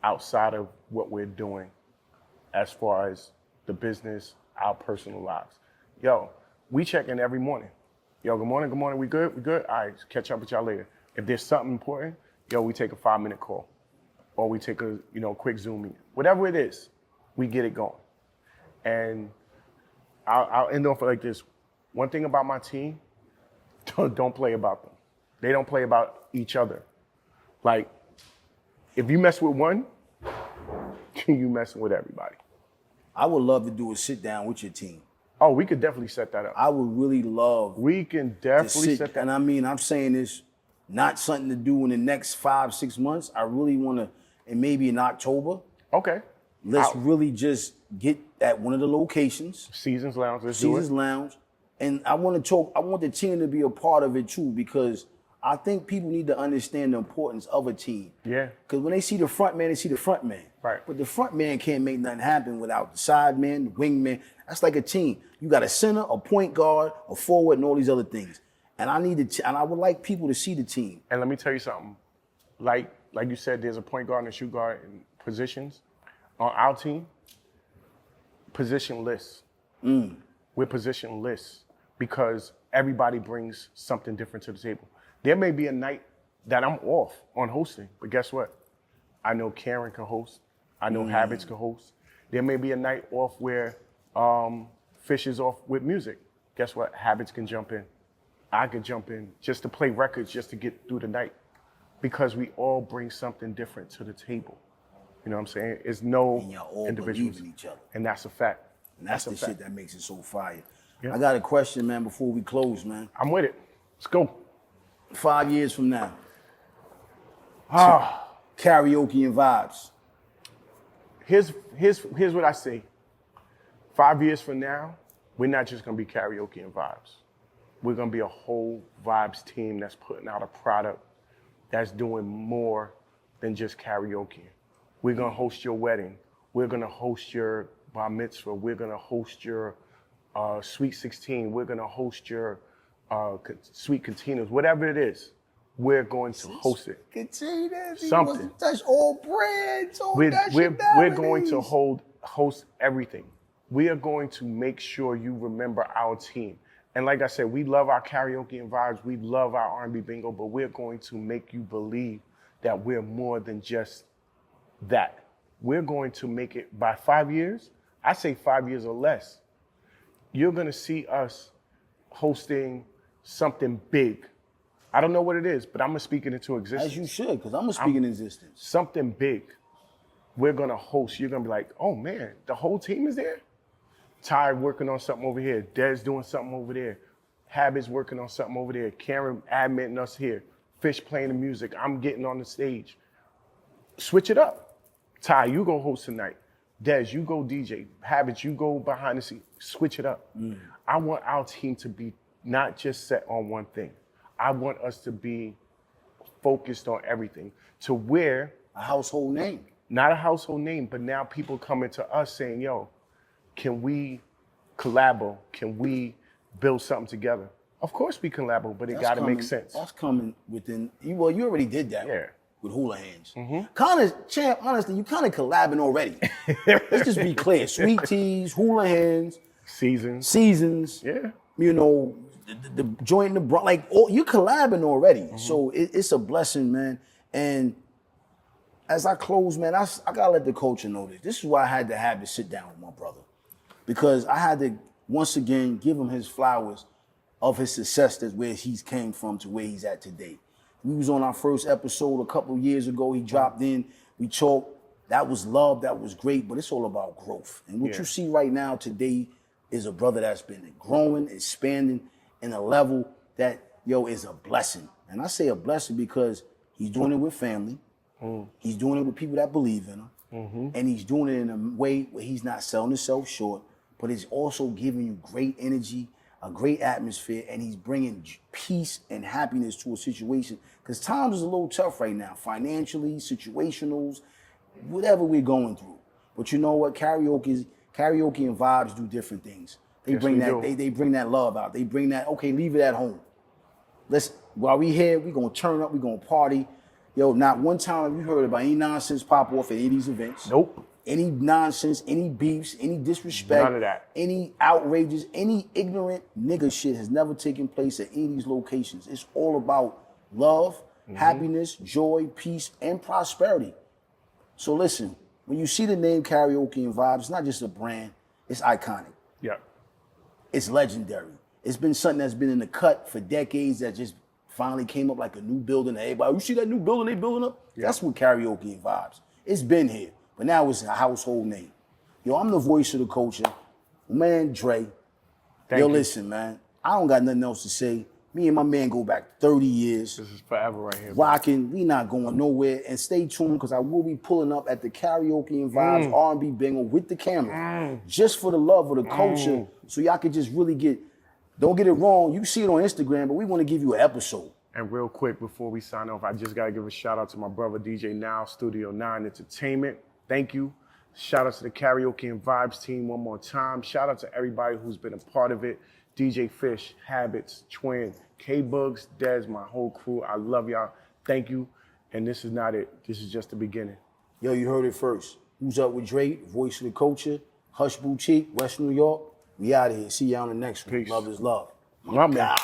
outside of what we're doing as far as the business, our personal lives. Yo, we check in every morning. Yo, good morning, we good? All right, catch up with y'all later. If there's something important, yo, we take a 5-minute call, or we take a quick Zoom meeting. Whatever it is, we get it going. And I'll end off like this. One thing about my team, don't play about them. They don't play about each other. Like, if you mess with one, you messing with everybody. I would love to do a sit down with your team. Oh, we could definitely set that up. I would really love. We can definitely set that up. And I mean, I'm saying this not something to do in the next 5-6 months. I really want to, and maybe in October. Okay. Let's really just get at one of the locations. Seasons Lounge, let's do it. Seasons Lounge. And I want the team to be a part of it too, because I think people need to understand the importance of a team. Yeah. Because when they see the front man, they see the front man. Right. But the front man can't make nothing happen without the side man, the wing man. That's like a team. You got a center, a point guard, a forward, and all these other things. And I would like people to see the team. And let me tell you something. Like you said, there's a point guard and a shoot guard in positions on our team. positionless. We're positionless because everybody brings something different to the table. There may be a night that I'm off on hosting, but guess what? I know Karen can host. I know Habits can host. There may be a night off where Fish is off with music. Guess what? Habits can jump in. I can jump in just to play records, just to get through the night, because we all bring something different to the table. You know what I'm saying? It's no And y'all all individuals, believe in each other. and that's a fact. And that's the a fact. shit that makes it so fire. Yeah. I got a question, man, before we close, man. I'm with it. Let's go. 5 years from now, karaoke and vibes. Here's what I say. 5 years from now, we're not just gonna be karaoke and vibes. We're gonna be a whole vibes team that's putting out a product that's doing more than just karaoke. We're gonna host your wedding. We're gonna host your bar mitzvah. We're gonna host your sweet 16. We're gonna host your sweet containers. Whatever it is, we're going to host it. Containers. Something. That's all brands. All We're nationalities. going to host everything. We are going to make sure you remember our team. And like I said, we love our karaoke and vibes. We love our R&B bingo, but we're going to make you believe that we're more than just that. We're going to make it by 5 years. I say 5 years or less. You're going to see us hosting something big. I don't know what it is, but I'm going to speak it into existence. As you should, because I'm going to speak in existence. Something big. We're going to host. You're going to be like, oh man, the whole team is there? Ty working on something over here. Dez doing something over there. Habits working on something over there. Karen admitting us here. Fish playing the music. I'm getting on the stage. Switch it up. Ty, you go host tonight. Dez, you go DJ. Habits, you go behind the scenes. Switch it up. I want our team to be not just set on one thing. I want us to be focused on everything, to where A household name. not a household name, but now people coming to us saying, yo, can we collabo? Can we build something together? Of course we collabo, but it got to make sense. That's coming within. Well, you already did that. Yeah. With Hula Hands. Kind of, champ. Honestly, you kind of collabing already. Let's just be clear. Sweet Teas, Hula Hands, Seasons. Seasons. Yeah. You know, the joint in the like. You collabing already. So it's a blessing, man. And as I close, man, I gotta let the culture know this. This is why I had to have to sit down with my brother, because I had to once again give him his flowers of his success, that's where he's came from to where he's at today. We was on our first episode a couple years ago. He dropped in. We talked. That was love. That was great. But it's all about growth. And what you see right now today is a brother that's been growing, expanding in a level that, is a blessing. And I say a blessing because he's doing it with family. He's doing it with people that believe in him. And he's doing it in a way where he's not selling himself short, but he's also giving you great energy, a great atmosphere, and he's bringing peace and happiness to a situation. Because times is a little tough right now, financially, situationals, whatever we're going through. But you know what? Karaoke and vibes do different things. They bring that love out. They bring that, okay, leave it at home. While we here, we gonna turn up, we gonna party. Not one time have you heard about any nonsense pop off at any of these events. Nope. Any nonsense, any beefs, any disrespect, None of that. any outrages, any ignorant nigga shit has never taken place at any of these locations. It's all about love, happiness, joy, peace, and prosperity. So listen, when you see the name Karaoke and Vibes, it's not just a brand, it's iconic. Yeah. It's legendary. It's been something that's been in the cut for decades that just finally came up like a new building. Everybody, you see that new building they building up? Yeah. That's what Karaoke and Vibes. It's been here, but now it's a household name. I'm the voice of the culture. Man, Dre. Thank you. Listen, man, I don't got nothing else to say. Me and my man go back 30 years. This is forever right here. Bro. Rocking, we not going nowhere. And stay tuned, because I will be pulling up at the Karaoke and Vibes R&B Bingo with the camera. Just for the love of the culture, so y'all can just really don't get it wrong, you see it on Instagram, but we want to give you an episode. And real quick, before we sign off, I just got to give a shout out to my brother DJ Now, Studio 9 Entertainment. Thank you. Shout out to the Karaoke and Vibes team one more time. Shout out to everybody who's been a part of it. DJ Fish, Habits, Twin, K-Bugs, Dez, my whole crew. I love y'all. Thank you. And this is not it. This is just the beginning. You heard it first. Who's Up with Dre, voice of the culture. Hush Boutique, West New York. We out of here. See y'all on the next one. Peace. Love is love. My man.